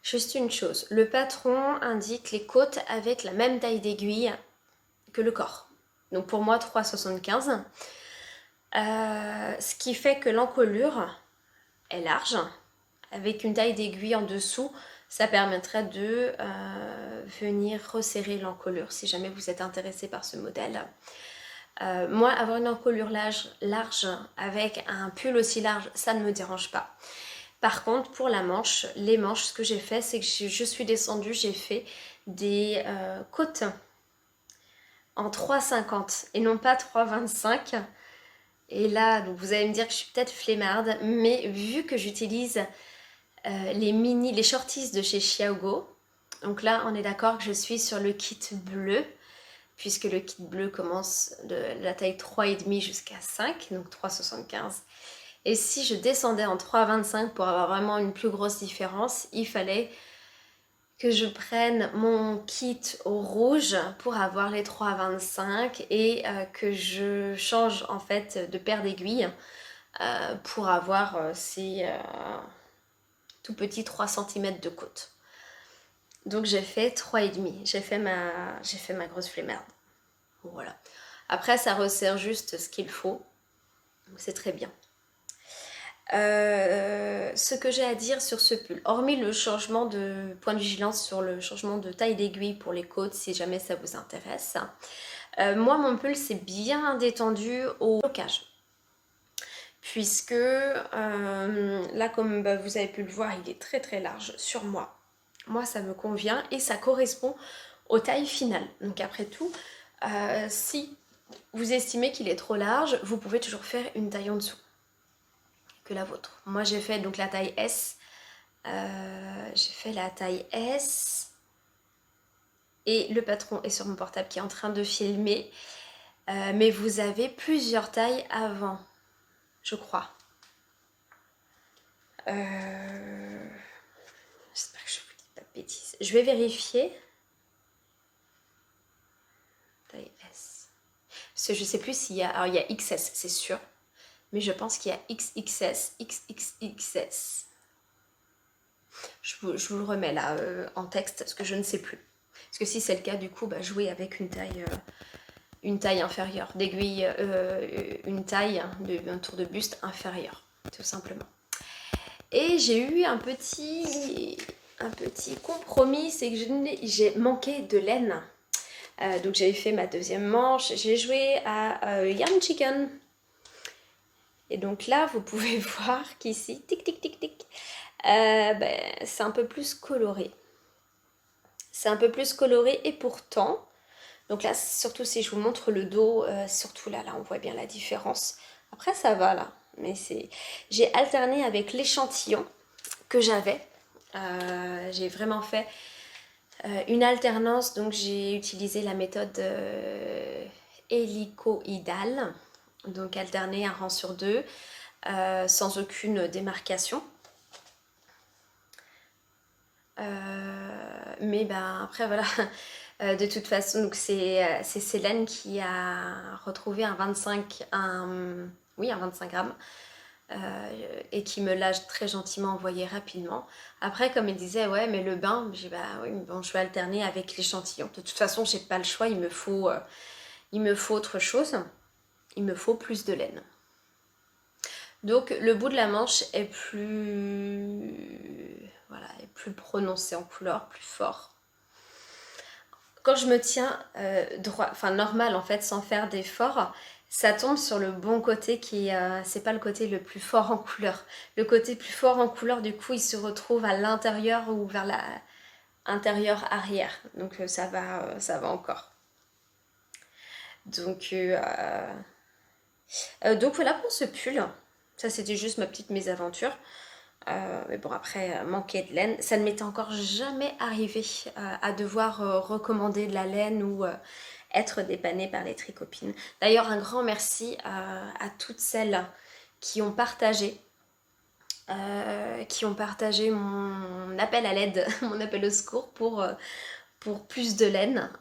Juste une chose, le patron indique les côtes avec la même taille d'aiguille que le corps. Donc pour moi 3,75. Ce qui fait que l'encolure est large. Avec une taille d'aiguille en dessous, ça permettrait de venir resserrer l'encolure si jamais vous êtes intéressé par ce modèle. Moi, avoir une encolure large avec un pull aussi large, ça ne me dérange pas. Par contre, pour les manches, ce que j'ai fait, c'est que je suis descendue, j'ai fait des côtes en 3,50 et non pas 3,25. Et là, donc vous allez me dire que je suis peut-être flemmarde, mais vu que j'utilise les shorties de chez Xiaogo, donc là, on est d'accord que je suis sur le kit bleu, puisque le kit bleu commence de la taille 3,5 jusqu'à 5, donc 3,75. Et si je descendais en 3,25 pour avoir vraiment une plus grosse différence, il fallait que je prenne mon kit au rouge pour avoir les 3,25 et que je change en fait de paire d'aiguilles pour avoir ces tout petits 3 cm de côte. Donc j'ai fait 3,5. J'ai fait ma grosse flemmarde. Voilà. Après ça resserre juste ce qu'il faut. Donc c'est très bien. Ce que j'ai à dire sur ce pull, hormis le changement de point de vigilance sur le changement de taille d'aiguille pour les côtes, si jamais ça vous intéresse, moi mon pull s'est bien détendu au blocage, puisque là comme vous avez pu le voir, il est très très large sur moi. Moi ça me convient et ça correspond aux tailles finales. Donc après tout, si vous estimez qu'il est trop large, vous pouvez toujours faire une taille en dessous que la vôtre. Moi j'ai fait donc la taille S. J'ai fait la taille S. Et le patron est sur mon portable qui est en train de filmer. Mais vous avez plusieurs tailles avant, je crois. J'espère que je vous dis pas de bêtises. Je vais vérifier. Taille S. Parce que je sais plus s'il y a... Alors il y a XS, c'est sûr. Mais je pense qu'il y a XXS, XXXS. Je vous le remets là en texte parce que je ne sais plus. Parce que si c'est le cas, du coup, jouez avec une taille inférieure, d'aiguille, une taille un tour de buste inférieur, tout simplement. Et j'ai eu un petit compromis, c'est que j'ai manqué de laine. Donc j'avais fait ma deuxième manche, j'ai joué à Yarn Chicken. Et donc là, vous pouvez voir qu'ici, tic tic tic tic, c'est un peu plus coloré. C'est un peu plus coloré et pourtant, donc là, surtout si je vous montre le dos, surtout là, on voit bien la différence. Après, ça va là, mais j'ai alterné avec l'échantillon que j'avais. J'ai vraiment fait une alternance, donc j'ai utilisé la méthode hélicoïdale, donc alterner un rang sur deux, sans aucune démarcation. Mais ben après voilà, de toute façon, donc c'est Célène qui a retrouvé un 25, oui, un 25 grammes. Et qui me l'a très gentiment envoyé rapidement. Après, comme il disait, ouais, mais le bain, j'ai bah oui, bon, je vais alterner avec l'échantillon. De toute façon, j'ai pas le choix, il me faut autre chose. Il me faut plus de laine. Donc, le bout de la manche est voilà, est plus prononcé en couleur, plus fort. Quand je me tiens droit, enfin normal en fait, sans faire d'effort, ça tombe sur le bon côté qui c'est pas le côté le plus fort en couleur. Le côté plus fort en couleur, du coup, il se retrouve à l'intérieur ou vers la intérieur arrière. Donc ça va encore. Donc voilà pour ce pull. Ça c'était juste ma petite mésaventure. Mais bon, après, manquer de laine, ça ne m'était encore jamais arrivé à devoir recommander de la laine ou être dépannée par les tricopines. D'ailleurs, un grand merci à toutes celles qui ont partagé. Mon appel à l'aide, mon appel au secours pour plus de laine,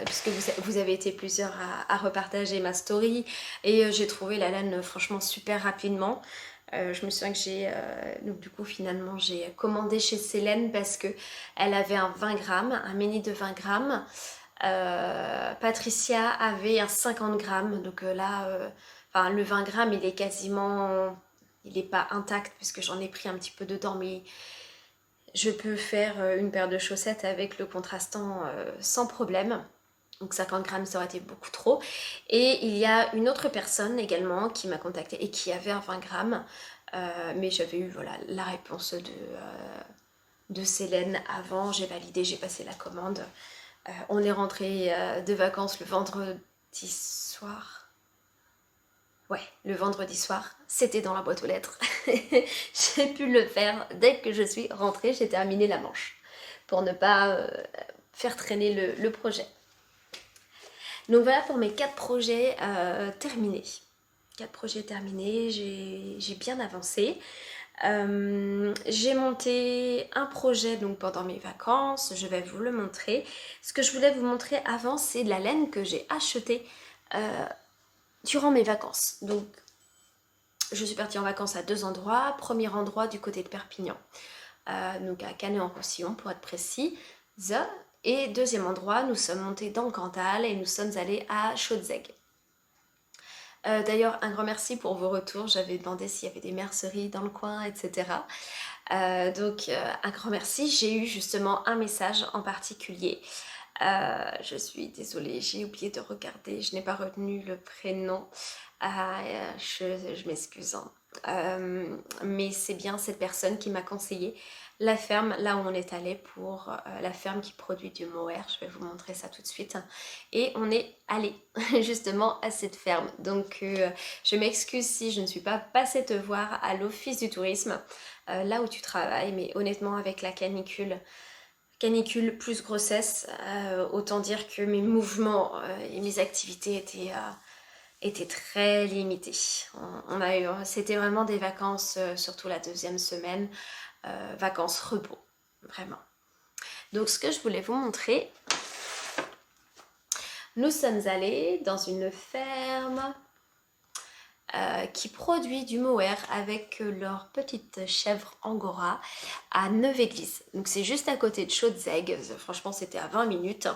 puisque vous avez été plusieurs à repartager ma story et j'ai trouvé la laine franchement super rapidement. Je me souviens que donc du coup finalement j'ai commandé chez Célène parce que elle avait un 20 grammes, un mini de 20 grammes. Patricia avait un 50 grammes, donc enfin, le 20 grammes il est pas intact puisque j'en ai pris un petit peu dedans, mais je peux faire une paire de chaussettes avec le contrastant sans problème. Donc 50 grammes, ça aurait été beaucoup trop. Et il y a une autre personne également qui m'a contactée et qui avait un 20 grammes. Mais j'avais eu voilà, la réponse de Célène avant. J'ai validé, j'ai passé la commande. On est rentré de vacances le vendredi soir. Ouais, le vendredi soir, c'était dans la boîte aux lettres. J'ai pu le faire dès que je suis rentrée, j'ai terminé la manche pour ne pas faire traîner le projet. Donc voilà pour mes 4 projets terminés. 4 projets terminés, j'ai bien avancé. J'ai monté un projet donc pendant mes vacances, je vais vous le montrer. Ce que je voulais vous montrer avant, c'est de la laine que j'ai achetée durant mes vacances. Donc je suis partie en vacances à 2 endroits. Premier endroit du côté de Perpignan, donc à Canet-en-Roussillon pour être précis. Et deuxième endroit, nous sommes montés dans le Cantal et nous sommes allés à Chaudzeg. D'ailleurs, un grand merci pour vos retours. J'avais demandé s'il y avait des merceries dans le coin, etc. Donc, un grand merci. J'ai eu justement un message en particulier. Je suis désolée, j'ai oublié de regarder. Je n'ai pas retenu le prénom. Je m'excuse. Mais c'est bien cette personne qui m'a conseillé la ferme là où on est allé pour la ferme qui produit du mohair. Je vais vous montrer ça tout de suite. Et on est allé justement à cette ferme. Donc je m'excuse si je ne suis pas passée te voir à l'office du tourisme là où tu travailles. Mais honnêtement avec la canicule plus grossesse, autant dire que mes mouvements et mes activités étaient très limitées. C'était vraiment des vacances, surtout la deuxième semaine, vacances repos, vraiment. Donc ce que je voulais vous montrer, nous sommes allés dans une ferme qui produit du mohair avec leur petite chèvre angora à Neuve-Église. Donc c'est juste à côté de Chaudzeg, franchement c'était à 20 minutes.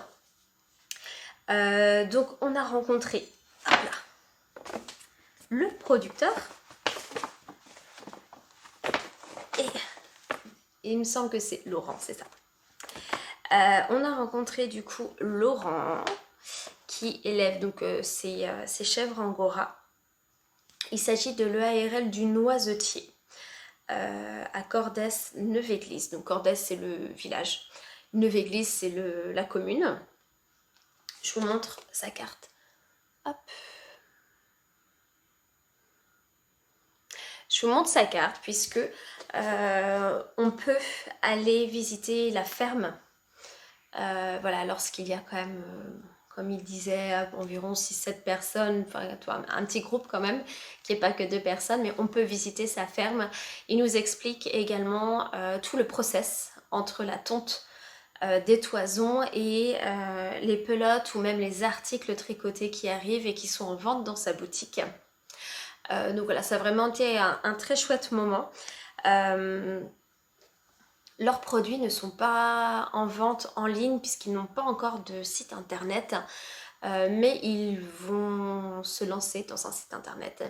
Donc on a rencontré le producteur et il me semble que c'est Laurent, c'est ça. On a rencontré du coup Laurent qui élève donc ses chèvres angora. Il s'agit de l'EARL du noisetier à Cordès, Neuve-Église. Donc Cordès, c'est le village. Neuve-Église, c'est la commune. Je vous montre sa carte. Hop. Je vous montre sa carte puisque on peut aller visiter la ferme. Voilà, lorsqu'il y a quand même, comme il disait, environ 6-7 personnes, enfin un petit groupe quand même, qui n'est pas que 2 personnes, mais on peut visiter sa ferme. Il nous explique également tout le process entre la tonte des toisons et les pelotes ou même les articles tricotés qui arrivent et qui sont en vente dans sa boutique. Donc voilà, ça a vraiment été un très chouette moment. Leurs produits ne sont pas en vente en ligne puisqu'ils n'ont pas encore de site internet, mais ils vont se lancer dans un site internet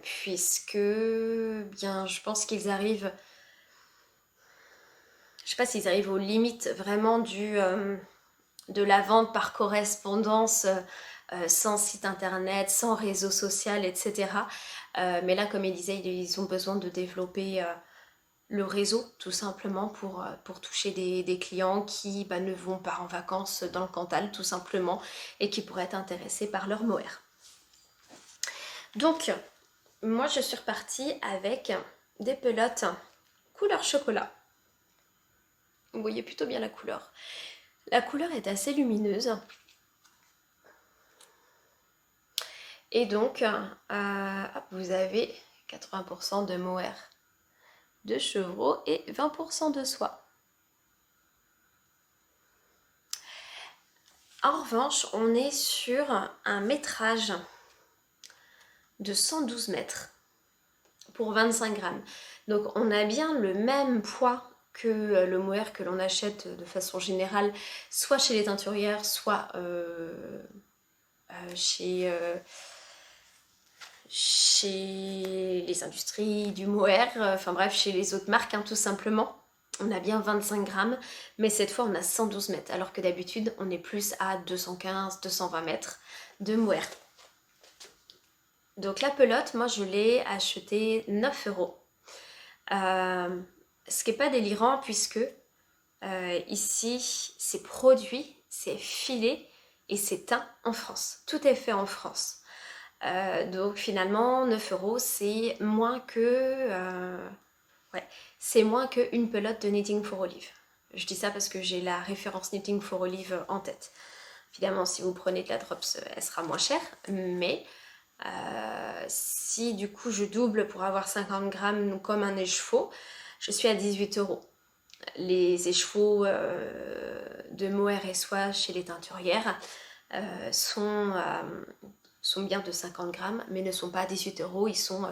puisque bien, je pense qu'ils arrivent, je sais pas s'ils arrivent aux limites vraiment de la vente par correspondance sans site internet, sans réseau social, etc. Mais là, comme il disait, ils ont besoin de développer le réseau tout simplement pour toucher des clients qui ne vont pas en vacances dans le Cantal tout simplement et qui pourraient être intéressés par leur mohair. Donc moi je suis repartie avec des pelotes couleur chocolat. Vous voyez plutôt bien la couleur. La couleur est assez lumineuse. Et donc vous avez 80% de mohair de chevreau et 20% de soie. En revanche, on est sur un métrage de 112 mètres pour 25 grammes. Donc on a bien le même poids que le mohair que l'on achète de façon générale, soit chez les teinturières, soit chez les industries du mohair, enfin bref, chez les autres marques tout simplement. On a bien 25 grammes, mais cette fois on a 112 mètres, alors que d'habitude on est plus à 215-220 mètres de mohair. Donc la pelote, moi je l'ai achetée 9 euros. Ce qui n'est pas délirant puisque ici c'est produit, c'est filé et c'est teint en France. Tout est fait en France. Donc finalement 9 euros c'est moins que c'est moins qu'une pelote de Knitting for Olive. Je dis ça parce que j'ai la référence Knitting for Olive en tête. Évidemment si vous prenez de la drops elle sera moins chère, mais si du coup je double pour avoir 50 grammes comme un écheveau, je suis à 18 euros. Les écheveaux de mohair et soie chez les teinturières sont bien de 50 grammes, mais ne sont pas à 18 euros. Ils sont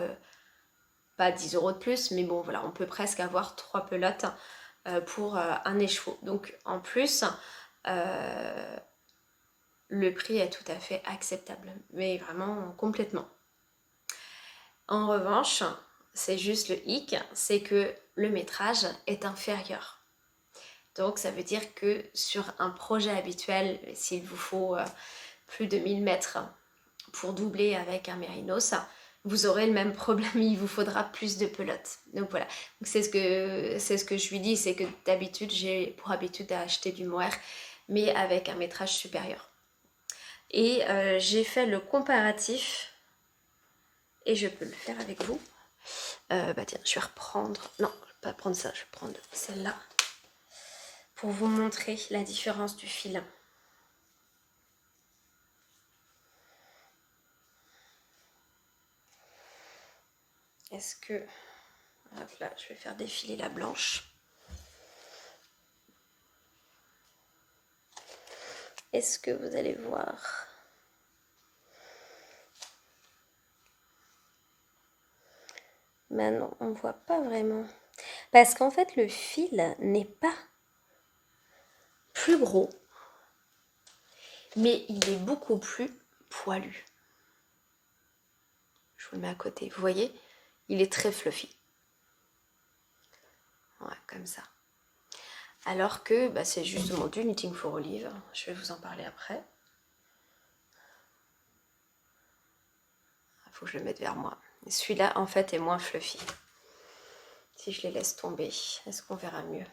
pas 10 euros de plus, mais bon voilà, on peut presque avoir 3 pelotes pour un écheveau. Donc en plus, le prix est tout à fait acceptable, mais vraiment complètement. En revanche, c'est juste le hic, c'est que le métrage est inférieur. Donc ça veut dire que sur un projet habituel, s'il vous faut plus de 1000 mètres pour doubler avec un mérinos, vous aurez le même problème, il vous faudra plus de pelotes. Donc voilà, c'est ce que je lui dis, c'est que d'habitude j'ai pour habitude d'acheter du mohair, mais avec un métrage supérieur. Et j'ai fait le comparatif, et je peux le faire avec vous. Tiens, je vais reprendre, non, je vais pas prendre ça, je vais prendre celle-là, pour vous montrer la différence du fil. Est-ce que... Hop là, je vais faire défiler la blanche. Est-ce que vous allez voir? Non, on ne voit pas vraiment. Parce qu'en fait, le fil n'est pas plus gros, mais il est beaucoup plus poilu. Je vous le mets à côté. Vous voyez, il est très fluffy. Ouais, comme ça. Alors que c'est justement du Knitting for Olive. Je vais vous en parler après. faut que je le mette vers moi. Celui-là, en fait, est moins fluffy. Si je les laisse tomber, est-ce qu'on verra mieux?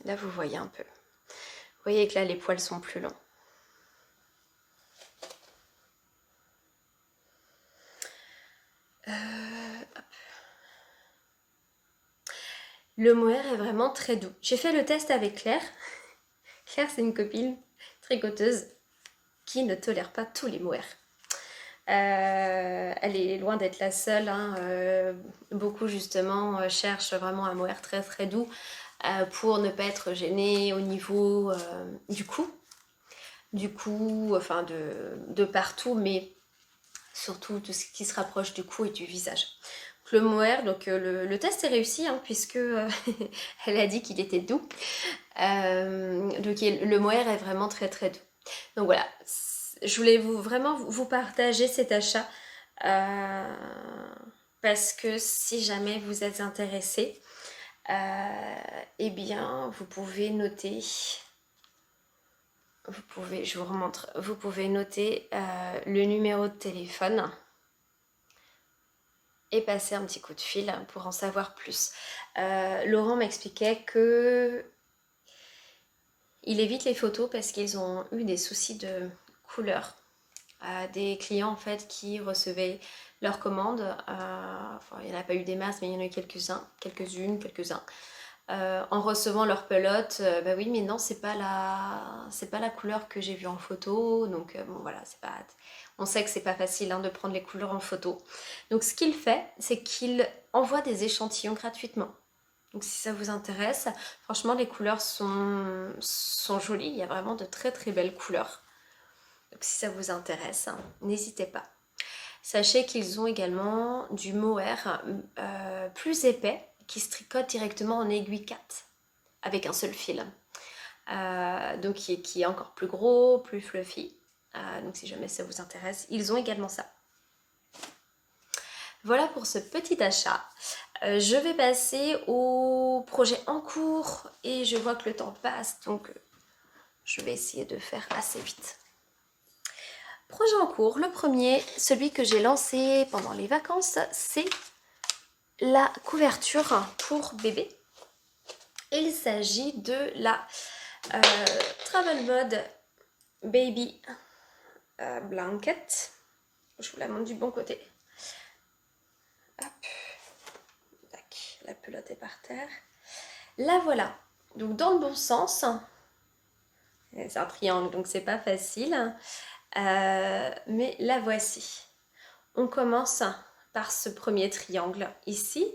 Là, vous voyez un peu. Vous voyez que là, les poils sont plus longs. Hop. Le mohair est vraiment très doux. J'ai fait le test avec Claire. Claire, c'est une copine tricoteuse qui ne tolère pas tous les mohairs. Elle est loin d'être la seule. Hein. Beaucoup, justement, cherchent vraiment un mohair très très doux pour ne pas être gêné au niveau du cou. Enfin de partout, mais surtout tout ce qui se rapproche du cou et du visage. Le mohair, donc le test est réussi hein, puisque elle a dit qu'il était doux. Donc le mohair est vraiment très très doux. Donc voilà, je voulais vraiment vous partager cet achat parce que si jamais vous êtes intéressé, eh bien vous pouvez noter. Je vous remontre. Vous pouvez noter le numéro de téléphone et passer un petit coup de fil pour en savoir plus. Laurent m'expliquait que il évite les photos parce qu'ils ont eu des soucis de couleur. Des clients en fait qui recevaient leurs commandes, enfin, il n'y en a pas eu des masses mais il y en a eu quelques-uns. En recevant leur pelote, bah oui mais non c'est pas la couleur que j'ai vue en photo, donc bon voilà, on sait que c'est pas facile hein, de prendre les couleurs en photo. Donc ce qu'il fait, c'est qu'il envoie des échantillons gratuitement. Donc si ça vous intéresse, franchement les couleurs sont jolies, il y a vraiment de très très belles couleurs. Donc si ça vous intéresse, n'hésitez pas. Sachez qu'ils ont également du mohair plus épais qui se tricote directement en aiguille 4 avec un seul fil. Donc qui est encore plus gros, plus fluffy. Donc si jamais ça vous intéresse, ils ont également ça. Voilà pour ce petit achat. Je vais passer au projet en cours et je vois que le temps passe, donc je vais essayer de faire assez vite. Projet en cours, le premier, celui que j'ai lancé pendant les vacances, c'est la couverture pour bébé. Il s'agit de la Travel Mode Baby Blanket. Je vous la montre du bon côté. Hop. Tac, la pelote est par terre. La voilà. Donc dans le bon sens. C'est un triangle, donc c'est pas facile. Mais la voici. On commence par ce premier triangle ici.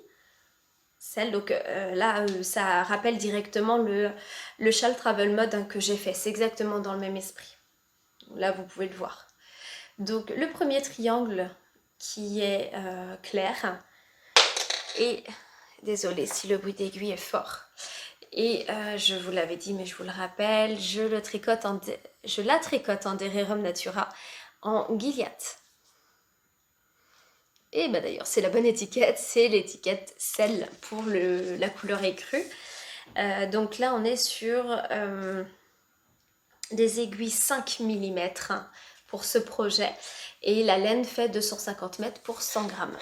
Donc là, ça rappelle directement le châle Travel Mode hein, que j'ai fait. C'est exactement dans le même esprit. Là, vous pouvez le voir. Donc le premier triangle qui est clair. Et désolée si le bruit d'aiguille est fort. Et je vous l'avais dit, mais je vous le rappelle, je la tricote en Dererum Natura en Gilliatt. Et bah d'ailleurs, c'est la bonne étiquette, c'est l'étiquette sel pour la couleur écrue. Donc là, on est sur des aiguilles 5 mm pour ce projet. Et la laine fait 250 mètres pour 100 grammes.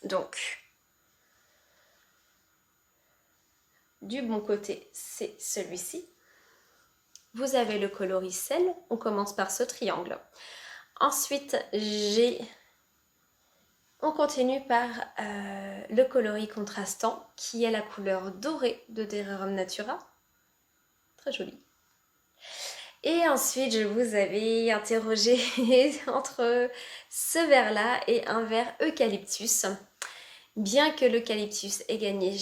Donc, du bon côté, c'est celui-ci. Vous avez le coloris sel, on commence par ce triangle. Ensuite, on continue par le coloris contrastant, qui est la couleur dorée de Dererum Natura. Très joli. Et ensuite, je vous avais interrogé entre ce vert-là et un vert eucalyptus. Bien que l'eucalyptus ait gagné,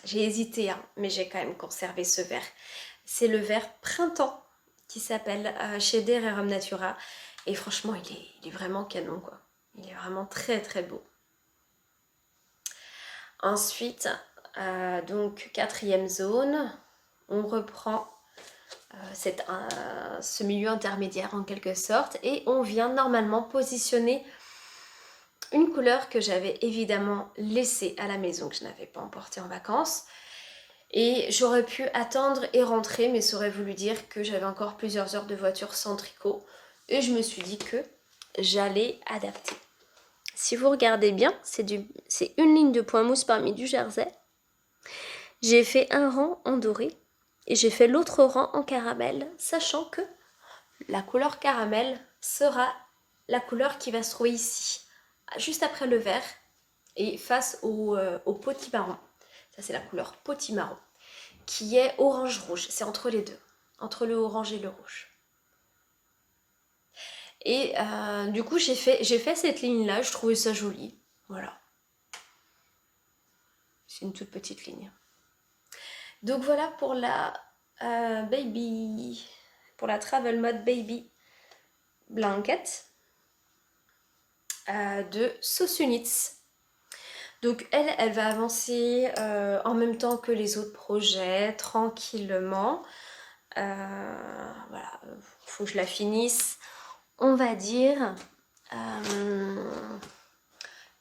j'ai hésité, hein, mais j'ai quand même conservé ce vert. C'est le vert printemps qui s'appelle chez Dererum Natura. Et franchement, il est vraiment canon, quoi. Il est vraiment très très beau. Ensuite, donc quatrième zone, on reprend ce milieu intermédiaire en quelque sorte. Et on vient normalement positionner une couleur que j'avais évidemment laissée à la maison, que je n'avais pas emportée en vacances. Et j'aurais pu attendre et rentrer, mais ça aurait voulu dire que j'avais encore plusieurs heures de voiture sans tricot. Et je me suis dit que j'allais adapter. Si vous regardez bien, c'est une ligne de point mousse parmi du jersey. J'ai fait un rang en doré et j'ai fait l'autre rang en caramel, sachant que la couleur caramel sera la couleur qui va se trouver ici, juste après le vert et face au potimarron. Ça, c'est la couleur potimarron, qui est orange-rouge. C'est entre les deux, entre le orange et le rouge. Et du coup, j'ai fait cette ligne-là, je trouvais ça joli. Voilà. C'est une toute petite ligne. Donc voilà pour la pour la Travel Mode Baby Blanket de Sosunitz. Donc elle va avancer en même temps que les autres projets, tranquillement. Voilà, faut que je la finisse. On va dire,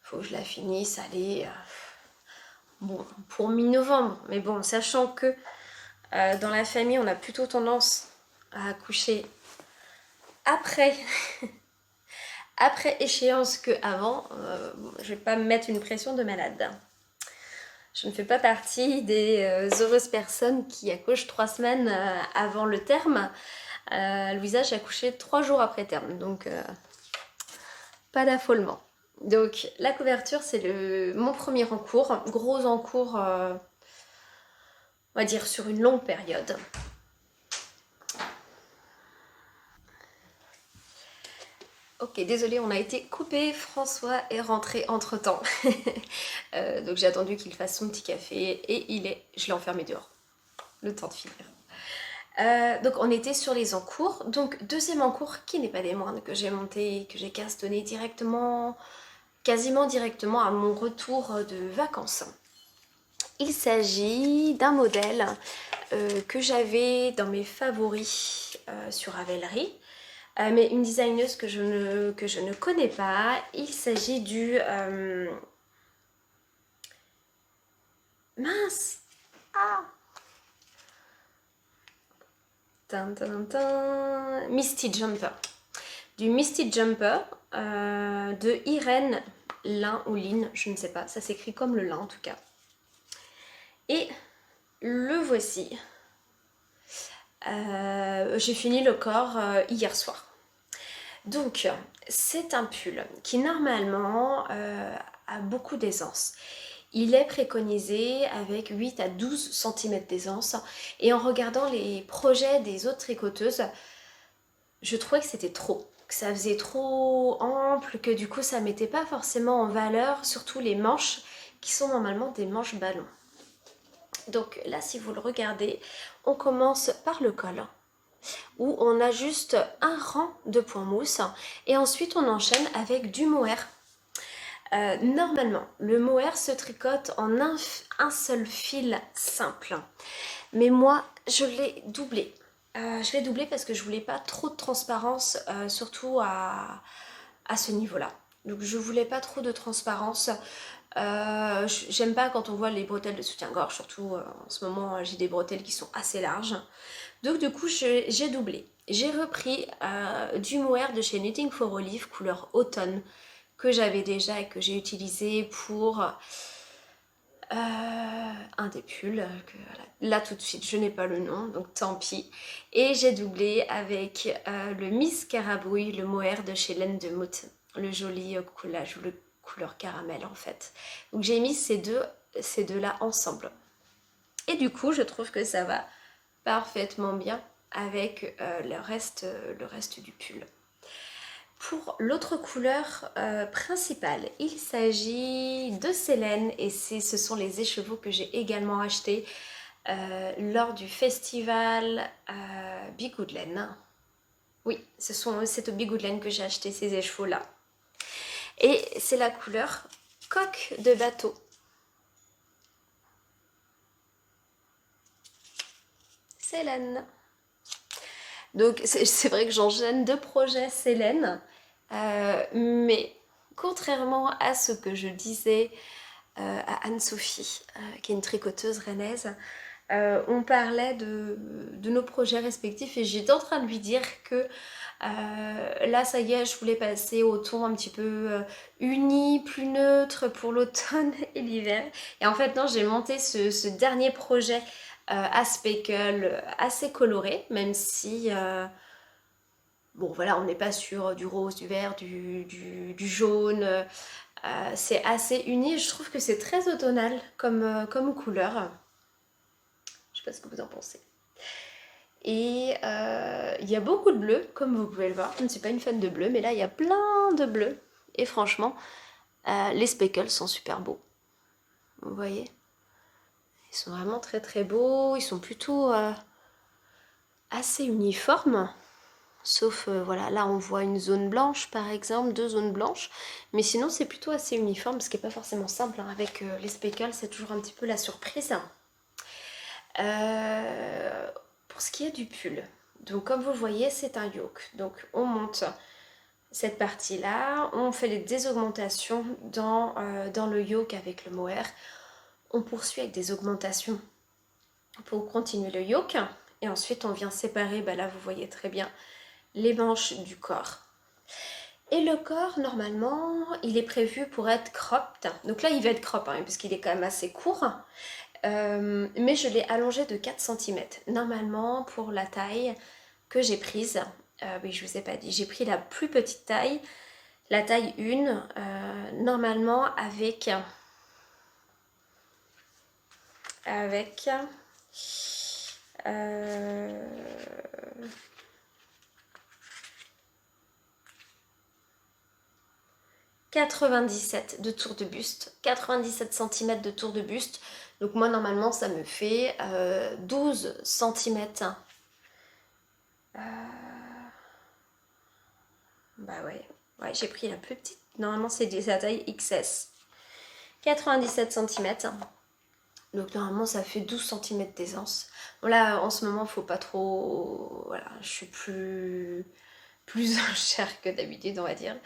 faut que je la finisse, allez, bon, pour mi-novembre. Mais bon, sachant que dans la famille, on a plutôt tendance à accoucher après, après échéance qu'avant, je vais pas me mettre une pression de malade. Je ne fais pas partie des heureuses personnes qui accouchent 3 semaines avant le terme. Louisa, j'ai accouché 3 jours après terme, donc pas d'affolement. Donc la couverture, c'est mon premier encours, gros encours, on va dire sur une longue période. Ok, désolé, on a été coupé, François est rentré entre temps. Donc j'ai attendu qu'il fasse son petit café et je l'ai enfermé dehors, le temps de finir. Donc on était sur les encours, donc deuxième encours qui n'est pas des moindres, que j'ai monté, que j'ai castonné directement, quasiment directement à mon retour de vacances. Il s'agit d'un modèle que j'avais dans mes favoris sur Ravelry, mais une designeuse que je ne connais pas. Il s'agit du... mince. Ah, Misty Jumper. Du Misty Jumper de Irène Lin ou Lin, je ne sais pas. Ça s'écrit comme le lin en tout cas. Et le voici. J'ai fini le corps hier soir. Donc, c'est un pull qui normalement a beaucoup d'aisance. Il est préconisé avec 8 à 12 cm d'aisance. Et en regardant les projets des autres tricoteuses, je trouvais que c'était trop. Que ça faisait trop ample, que du coup ça ne mettait pas forcément en valeur, surtout les manches qui sont normalement des manches ballons. Donc là, si vous le regardez, on commence par le col, où on a juste un rang de points mousse et ensuite on enchaîne avec du mohair. Normalement, le mohair se tricote en un seul fil simple, mais moi je l'ai doublé. Je l'ai doublé parce que je voulais pas trop de transparence, surtout à ce niveau-là. Donc je voulais pas trop de transparence. J'aime pas quand on voit les bretelles de soutien-gorge, surtout en ce moment j'ai des bretelles qui sont assez larges. Donc du coup j'ai doublé. J'ai repris du mohair de chez Knitting for Olive couleur automne que j'avais déjà et que j'ai utilisé pour un des pulls. Là tout de suite je n'ai pas le nom donc tant pis. Et j'ai doublé avec le Miss Carabouille, le mohair de chez Laine de Mout, le joli collage, le couleur caramel en fait. Donc j'ai mis ces deux là ensemble. Et du coup je trouve que ça va parfaitement bien avec le reste du pull. Pour l'autre couleur principale, il s'agit de Célène et ce sont les écheveaux que j'ai également achetés lors du festival Bigoudlaine. Oui, c'est au Bigoudlaine que j'ai acheté ces écheveaux là. Et c'est la couleur coque de bateau. Célène. Donc c'est vrai que j'enchaîne 2 projets Célène, mais contrairement à ce que je disais à Anne-Sophie, qui est une tricoteuse rennaise, On parlait de nos projets respectifs et j'étais en train de lui dire que là ça y est, je voulais passer au ton un petit peu uni, plus neutre pour l'automne et l'hiver. Et en fait non, j'ai monté ce dernier projet à speckle assez coloré, même si bon voilà, on n'est pas sur du rose, du vert, du jaune. C'est assez uni, je trouve que c'est très automnal comme couleur. Je sais pas ce que vous en pensez. Et il y a beaucoup de bleu, comme vous pouvez le voir. Je ne suis pas une fan de bleu, mais là il y a plein de bleu. Et franchement, les speckles sont super beaux. Vous voyez? Ils sont vraiment très très beaux. Ils sont plutôt assez uniformes. Sauf, voilà, là on voit une zone blanche par exemple, 2 zones blanches. Mais sinon c'est plutôt assez uniforme, ce qui n'est pas forcément simple. Hein. Avec les speckles, c'est toujours un petit peu la surprise. Pour ce qui est du pull, donc comme vous voyez c'est un yoke, donc on monte cette partie là, on fait les désaugmentations dans le yoke avec le mohair, on poursuit avec des augmentations pour continuer le yoke et ensuite on vient séparer, bah là vous voyez très bien les manches du corps. Et le corps, normalement, il est prévu pour être cropped. Donc là, il va être crop, hein, parce qu'il est quand même assez court. Mais je l'ai allongé de 4 cm. Normalement, pour la taille que j'ai prise, oui, je vous ai pas dit, j'ai pris la plus petite taille, la taille 1, normalement avec euh, 97 de tour de buste, 97 cm de tour de buste. Donc moi normalement ça me fait 12 cm. Bah ouais, j'ai pris la plus petite. Normalement c'est la taille XS. 97 cm. Donc normalement ça fait 12 cm d'aisance. Bon là en ce moment faut pas trop... Voilà, je suis plus chère que d'habitude on va dire.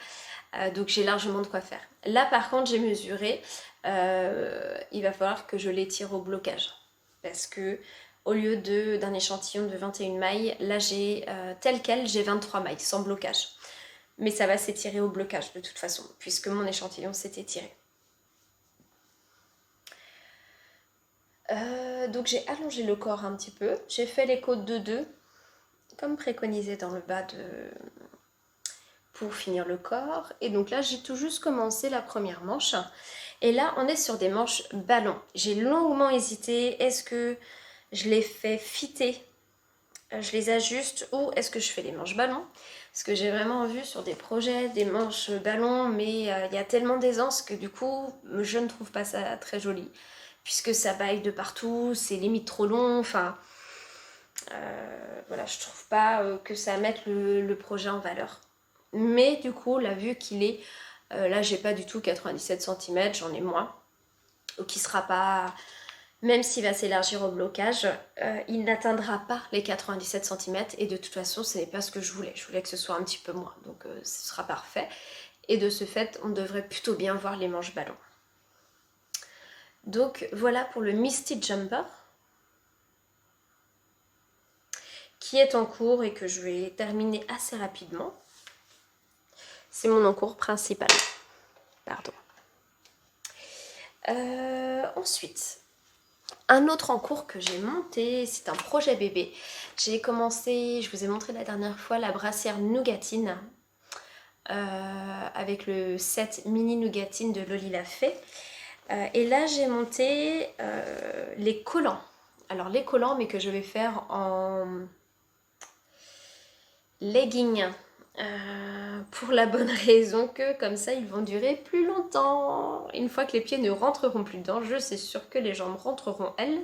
Donc j'ai largement de quoi faire. Là par contre j'ai mesuré, il va falloir que je l'étire au blocage. Parce que au lieu d'un échantillon de 21 mailles, là j'ai tel quel, j'ai 23 mailles sans blocage. Mais ça va s'étirer au blocage de toute façon, puisque mon échantillon s'est étiré. Donc j'ai allongé le corps un petit peu, j'ai fait les côtes de 2, comme préconisé dans le bas pour finir le corps. Et donc là j'ai tout juste commencé la première manche. Et là on est sur des manches ballon. J'ai longuement hésité, est-ce que je les fais fitter, je les ajuste, ou est-ce que je fais les manches ballon? Parce que j'ai vraiment vu sur des projets des manches ballon, mais il y a tellement d'aisance que du coup je ne trouve pas ça très joli. Puisque ça baille de partout, c'est limite trop long, enfin... voilà, je trouve pas que ça mette le projet en valeur. Mais du coup, là, vu qu'il est... là, j'ai pas du tout 97 cm, j'en ai moins. Donc, il sera pas... Même s'il va s'élargir au blocage, il n'atteindra pas les 97 cm. Et de toute façon, ce n'est pas ce que je voulais. Je voulais que ce soit un petit peu moins. Donc, ce sera parfait. Et de ce fait, on devrait plutôt bien voir les manches ballon. Donc, voilà pour le Misty Jumper, qui est en cours et que je vais terminer assez rapidement. C'est mon encours principal. Pardon. Ensuite, un autre encours que j'ai monté, c'est un projet bébé. J'ai commencé, je vous ai montré la dernière fois, la brassière Nougatine avec le set mini Nougatine de Loli l'a fait. Et là, j'ai monté les collants. Alors, les collants, mais que je vais faire en leggings. Pour la bonne raison que comme ça ils vont durer plus longtemps. Une fois que les pieds ne rentreront plus dans le jeu, c'est sûr que les jambes rentreront elles.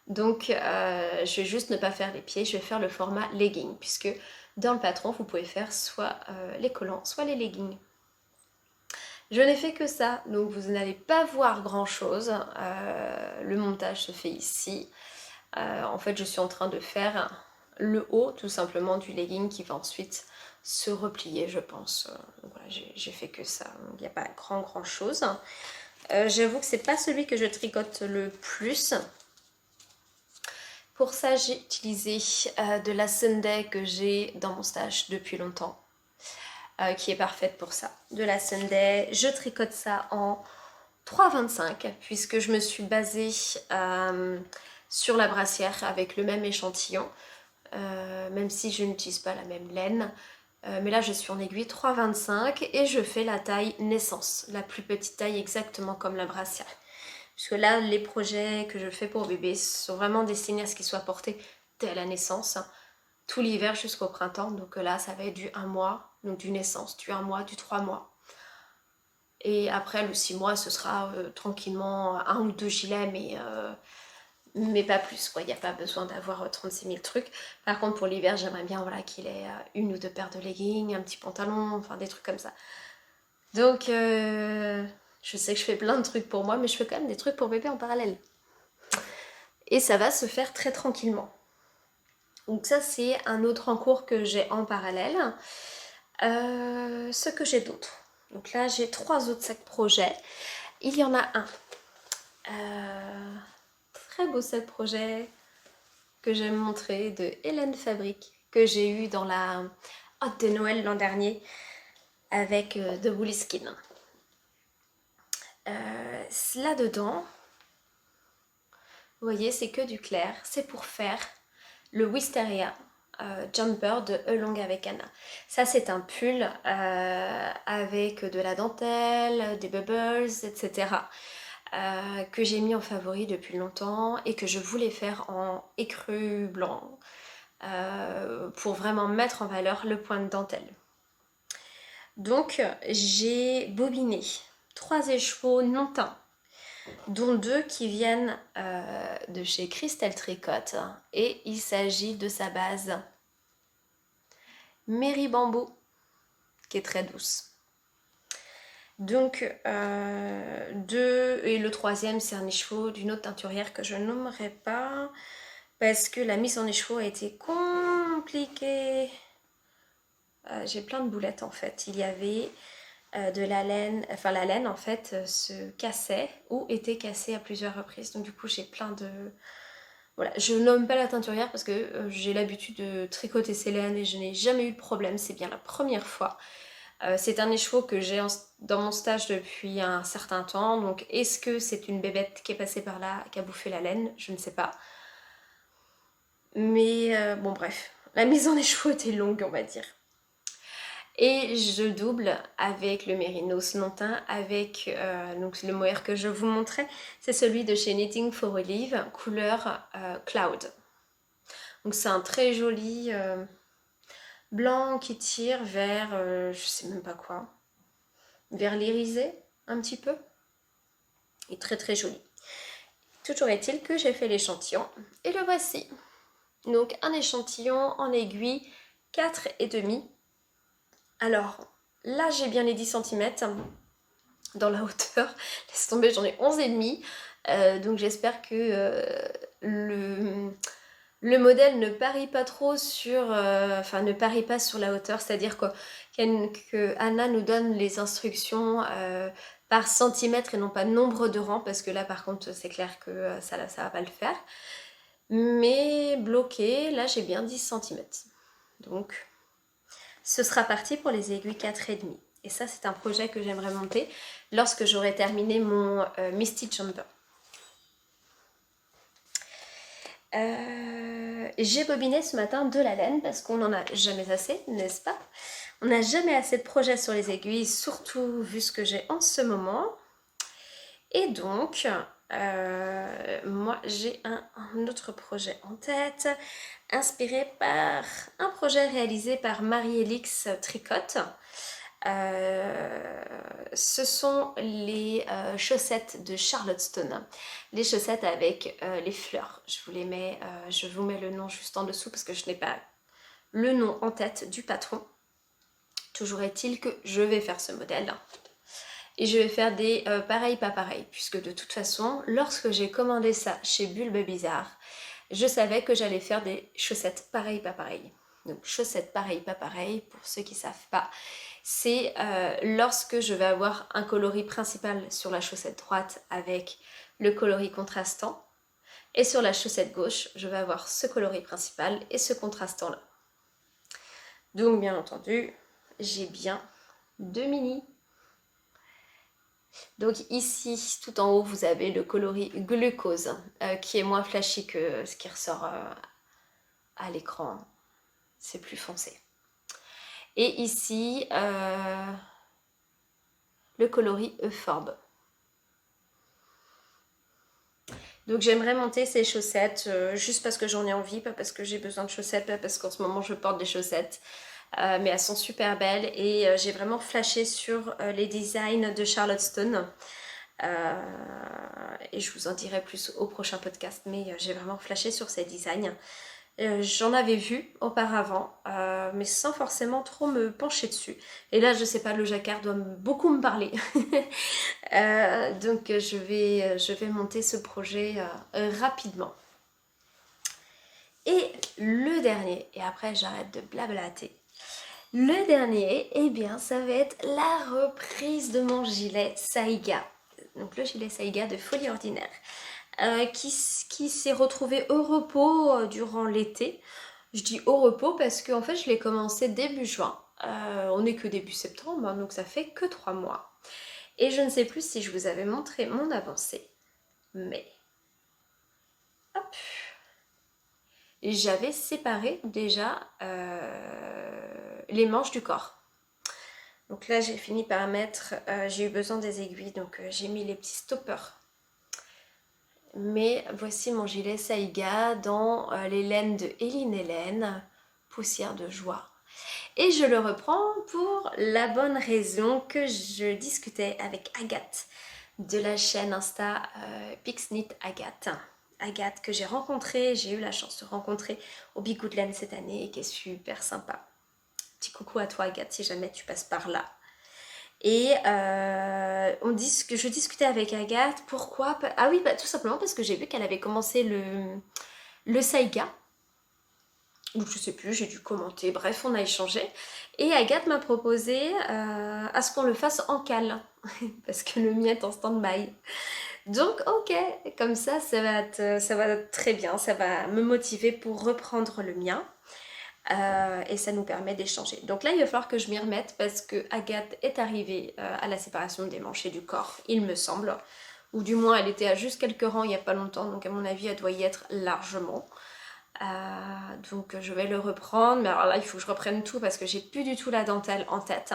Donc je vais juste ne pas faire les pieds, je vais faire le format legging, puisque dans le patron vous pouvez faire soit les collants, soit les leggings. Je n'ai fait que ça, donc vous n'allez pas voir grand chose. Le montage se fait ici. En fait je suis en train de faire le haut tout simplement du legging qui va ensuite se replier, je pense. Donc voilà, j'ai fait que ça, il n'y a pas grand chose. J'avoue que c'est pas celui que je tricote le plus. Pour ça, j'ai utilisé de la Sunday que j'ai dans mon stage depuis longtemps, qui est parfaite pour ça. De la Sunday, je tricote ça en 3,25 puisque je me suis basée sur la brassière avec le même échantillon, même si je n'utilise pas la même laine. Mais là je suis en aiguille 3,25 et je fais la taille naissance, la plus petite taille exactement comme la brassière. Parce que là les projets que je fais pour bébé sont vraiment destinés à ce qu'ils soient portés dès la naissance, tout l'hiver jusqu'au printemps. Donc là ça va être du 1 mois, donc du naissance, du 1 mois, du 3 mois. Et après le 6 mois ce sera tranquillement 1 ou 2 gilets mais pas plus quoi, il n'y a pas besoin d'avoir 36 000 trucs. Par contre pour l'hiver j'aimerais bien voilà, qu'il ait 1 ou 2 paires de leggings, un petit pantalon, enfin des trucs comme ça. Donc je sais que je fais plein de trucs pour moi mais je fais quand même des trucs pour bébé en parallèle. Et ça va se faire très tranquillement. Donc ça c'est un autre en cours que j'ai en parallèle. Ce que j'ai d'autre. Donc là j'ai 3 autres sacs projets. Il y en a un. Très beau sac projet que j'aime montrer de Hélène Fabrique que j'ai eu dans la hôte de Noël l'an dernier avec de Woolly Skin. Là-dedans, vous voyez, c'est que du clair. C'est pour faire le Wisteria jumper de Elong avec Anna. Ça, c'est un pull avec de la dentelle, des bubbles, etc. Que j'ai mis en favori depuis longtemps et que je voulais faire en écru blanc pour vraiment mettre en valeur le point de dentelle. Donc j'ai bobiné 3 écheveaux non teints, dont 2 qui viennent de chez Crystal Tricot, et il s'agit de sa base Mary Bamboo qui est très douce. Donc 2 et le 3e c'est un écheveau d'une autre teinturière que je nommerai pas parce que la mise en écheveau a été compliquée. J'ai plein de boulettes en fait. Il y avait de la laine, enfin la laine en fait se cassait ou était cassée à plusieurs reprises. Donc du coup j'ai plein de... Voilà, je nomme pas la teinturière parce que j'ai l'habitude de tricoter ces laines et je n'ai jamais eu de problème, c'est bien la première fois. C'est un écheveau que j'ai dans mon stage depuis un certain temps, donc est-ce que c'est une bébête qui est passée par là, qui a bouffé la laine? Je ne sais pas. Mais bon bref, la mise en écheveau était longue on va dire. Et je double avec le mérinos non teint, avec donc le mohair que je vous montrais, c'est celui de chez Knitting for Olive, couleur Cloud. Donc c'est un très joli blanc qui tire vers, je sais même pas quoi, vers l'irisé un petit peu. Et très très joli. Toujours est-il que j'ai fait l'échantillon et le voici. Donc un échantillon en aiguille 4,5. Alors là j'ai bien les 10 cm dans la hauteur. Laisse tomber, j'en ai 11,5. Donc j'espère que le modèle ne parie pas trop sur, ne parie pas sur la hauteur, c'est-à-dire que Anna nous donne les instructions par centimètre et non pas nombre de rangs, parce que là par contre c'est clair que ça va pas le faire. Mais bloqué, là j'ai bien 10 cm. Donc ce sera parti pour les aiguilles 4,5. Et ça c'est un projet que j'aimerais monter lorsque j'aurai terminé mon Misty Jumper. J'ai bobiné ce matin de la laine parce qu'on n'en a jamais assez, n'est-ce pas? On n'a jamais assez de projets sur les aiguilles, surtout vu ce que j'ai en ce moment. Et donc, moi j'ai un autre projet en tête, inspiré par un projet réalisé par Marie-Élix Tricotte. Ce sont les chaussettes de Charlottestone, les chaussettes avec les fleurs. Je vous les mets, je vous mets le nom juste en dessous parce que je n'ai pas le nom en tête du patron. Toujours est-il que je vais faire ce modèle et je vais faire des pareils pas pareils, puisque de toute façon lorsque j'ai commandé ça chez Bulbe Bizarre, je savais que j'allais faire des chaussettes pareils pas pareils. Donc chaussettes pareilles pas pareilles, pour ceux qui ne savent pas, c'est lorsque je vais avoir un coloris principal sur la chaussette droite avec le coloris contrastant, Et sur la chaussette gauche, je vais avoir ce coloris principal et ce contrastant là. Donc bien entendu, j'ai bien 2 mini. Donc ici, tout en haut, vous avez le coloris glucose qui est moins flashy que ce qui ressort à l'écran. C'est plus foncé. Et ici, le coloris Euphorbe. Donc j'aimerais monter ces chaussettes juste parce que j'en ai envie, pas parce que j'ai besoin de chaussettes, pas parce qu'en ce moment je porte des chaussettes. Mais elles sont super belles et j'ai vraiment flashé sur les designs de Charlotte Stone. Et je vous en dirai plus au prochain podcast, mais j'ai vraiment flashé sur ces designs. J'en avais vu auparavant, mais sans forcément trop me pencher dessus. Et là, je sais pas, le jacquard doit beaucoup me parler. Donc je vais monter ce projet rapidement. Et le dernier, et après j'arrête de blablater. Le dernier, eh bien, ça va être la reprise de mon gilet Saiga. Donc le gilet Saiga de Folie Ordinaire. Qui s'est retrouvé au repos durant l'été. Je dis au repos parce que en fait je l'ai commencé début juin. On n'est que début septembre, hein, donc ça fait que 3 mois. Et je ne sais plus si je vous avais montré mon avancée, mais hop, j'avais séparé déjà les manches du corps. Donc là j'ai fini par mettre, j'ai eu besoin des aiguilles, donc j'ai mis les petits stoppers. Mais voici mon gilet Saiga dans les laines de Hélène Hélène, poussière de joie. Et je le reprends pour la bonne raison que je discutais avec Agathe de la chaîne Insta Pixnit Agathe. Agathe que j'ai rencontrée, j'ai eu la chance de rencontrer au Bigoudland cette année et qui est super sympa. Petit coucou à toi Agathe si jamais tu passes par là. Et je discutais avec Agathe, pourquoi? Ah oui, bah, tout simplement parce que j'ai vu qu'elle avait commencé le Saiga. Donc je sais plus, j'ai dû commenter, bref, on a échangé. Et Agathe m'a proposé à ce qu'on le fasse en cale, parce que le mien est en stand-by. Donc ok, comme ça va être très bien, ça va me motiver pour reprendre le mien. Et ça nous permet d'échanger. Donc là, il va falloir que je m'y remette parce que Agathe est arrivée à la séparation des manches et du corps, il me semble. Ou du moins, elle était à juste quelques rangs il n'y a pas longtemps, donc à mon avis, elle doit y être largement. Donc je vais le reprendre, mais alors là, il faut que je reprenne tout parce que j'ai plus du tout la dentelle en tête.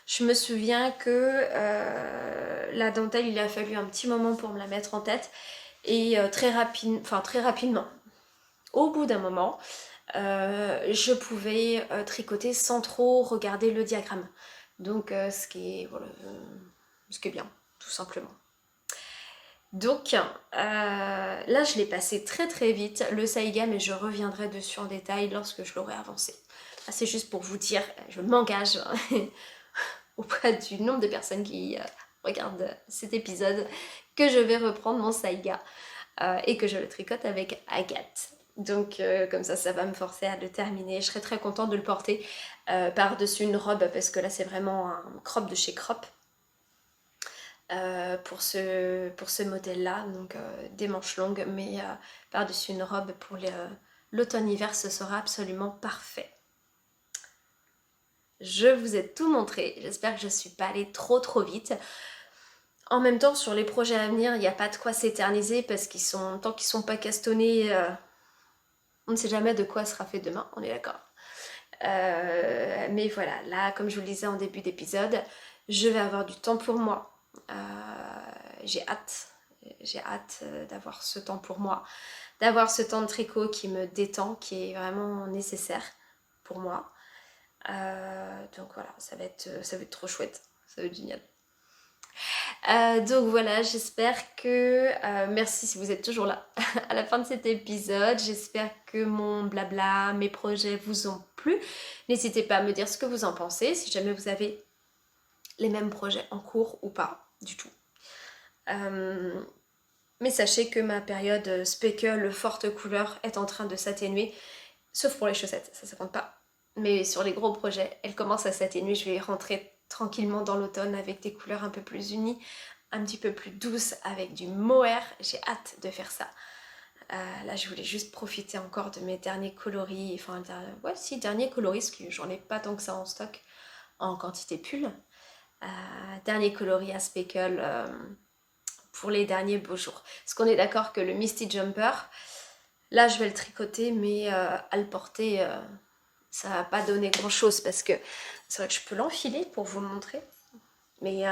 Je me souviens que la dentelle, il a fallu un petit moment pour me la mettre en tête. Et très rapidement, au bout d'un moment, je pouvais tricoter sans trop regarder le diagramme. Donc ce qui est bien, tout simplement. Donc là je l'ai passé très très vite le Saiga, mais je reviendrai dessus en détail lorsque je l'aurai avancé. Là c'est juste pour vous dire, je m'engage auprès du nombre de personnes qui regardent cet épisode que je vais reprendre mon Saiga et que je le tricote avec Agathe. Donc comme ça va me forcer à le terminer. Je serais très contente de le porter par-dessus une robe parce que là c'est vraiment un crop de chez Crop pour ce modèle-là. Donc des manches longues mais par-dessus une robe pour l'automne-hiver, ce sera absolument parfait. Je vous ai tout montré. J'espère que je ne suis pas allée trop vite. En même temps, sur les projets à venir, il n'y a pas de quoi s'éterniser parce tant qu'ils sont pas castonnés, on ne sait jamais de quoi sera fait demain, on est d'accord. Mais voilà, là, comme je vous le disais en début d'épisode, je vais avoir du temps pour moi. J'ai hâte d'avoir ce temps pour moi, d'avoir ce temps de tricot qui me détend, qui est vraiment nécessaire pour moi. Donc voilà, ça va être trop chouette, ça va être génial. Donc voilà, j'espère que... merci si vous êtes toujours là à la fin de cet épisode. J'espère que mon blabla, mes projets vous ont plu. N'hésitez pas à me dire ce que vous en pensez, si jamais vous avez les mêmes projets en cours ou pas du tout. Mais sachez que ma période speckle forte couleur est en train de s'atténuer, sauf pour les chaussettes, ça compte pas. Mais sur les gros projets, elle commence à s'atténuer. Je vais rentrer tranquillement dans l'automne avec des couleurs un peu plus unies, un petit peu plus douces avec du mohair. J'ai hâte de faire ça. Là, je voulais juste profiter encore de mes derniers coloris, enfin, ouais, si, derniers coloris, parce que j'en ai pas tant que ça en stock, en quantité pull. Dernier coloris à speckle pour les derniers beaux jours. Parce qu'on est d'accord que le Misty Jumper, là, je vais le tricoter, mais à le porter, ça va pas donner grand-chose, parce que c'est vrai que je peux l'enfiler pour vous le montrer. Mais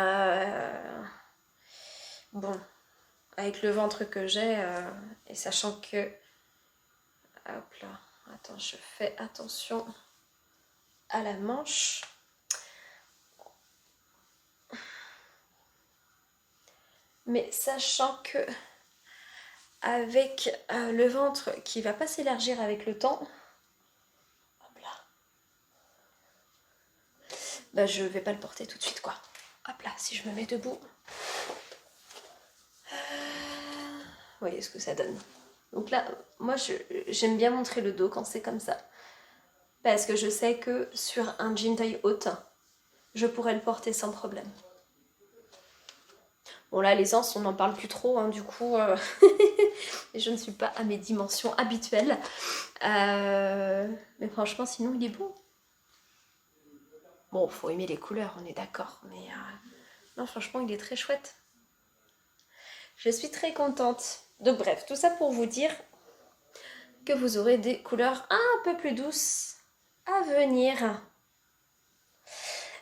bon, avec le ventre que j'ai, et sachant que... Hop là, attends, je fais attention à la manche. Mais sachant que avec le ventre qui va pas s'élargir avec le temps, hop là, bah je vais pas le porter tout de suite quoi. Hop là, si je me mets debout. Vous voyez ce que ça donne. Donc là, moi j'aime bien montrer le dos quand c'est comme ça. Parce que je sais que sur un jean taille haute, je pourrais le porter sans problème. Bon là, les anses, on n'en parle plus trop, hein, du coup, je ne suis pas à mes dimensions habituelles. Mais franchement, sinon, il est beau. Bon, faut aimer les couleurs, on est d'accord. Mais non, franchement, il est très chouette. Je suis très contente. Donc bref, tout ça pour vous dire que vous aurez des couleurs un peu plus douces à venir.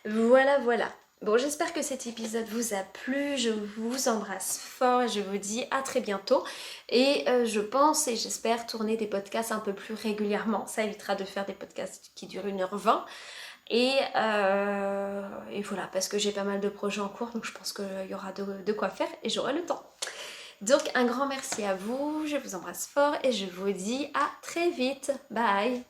Voilà, voilà. Bon, j'espère que cet épisode vous a plu. Je vous embrasse fort et je vous dis à très bientôt. Et je pense et j'espère tourner des podcasts un peu plus régulièrement. Ça évitera de faire des podcasts qui durent 1h20. Et voilà, parce que j'ai pas mal de projets en cours, donc je pense qu'il y aura de quoi faire et j'aurai le temps. Donc un grand merci à vous, je vous embrasse fort et je vous dis à très vite. Bye!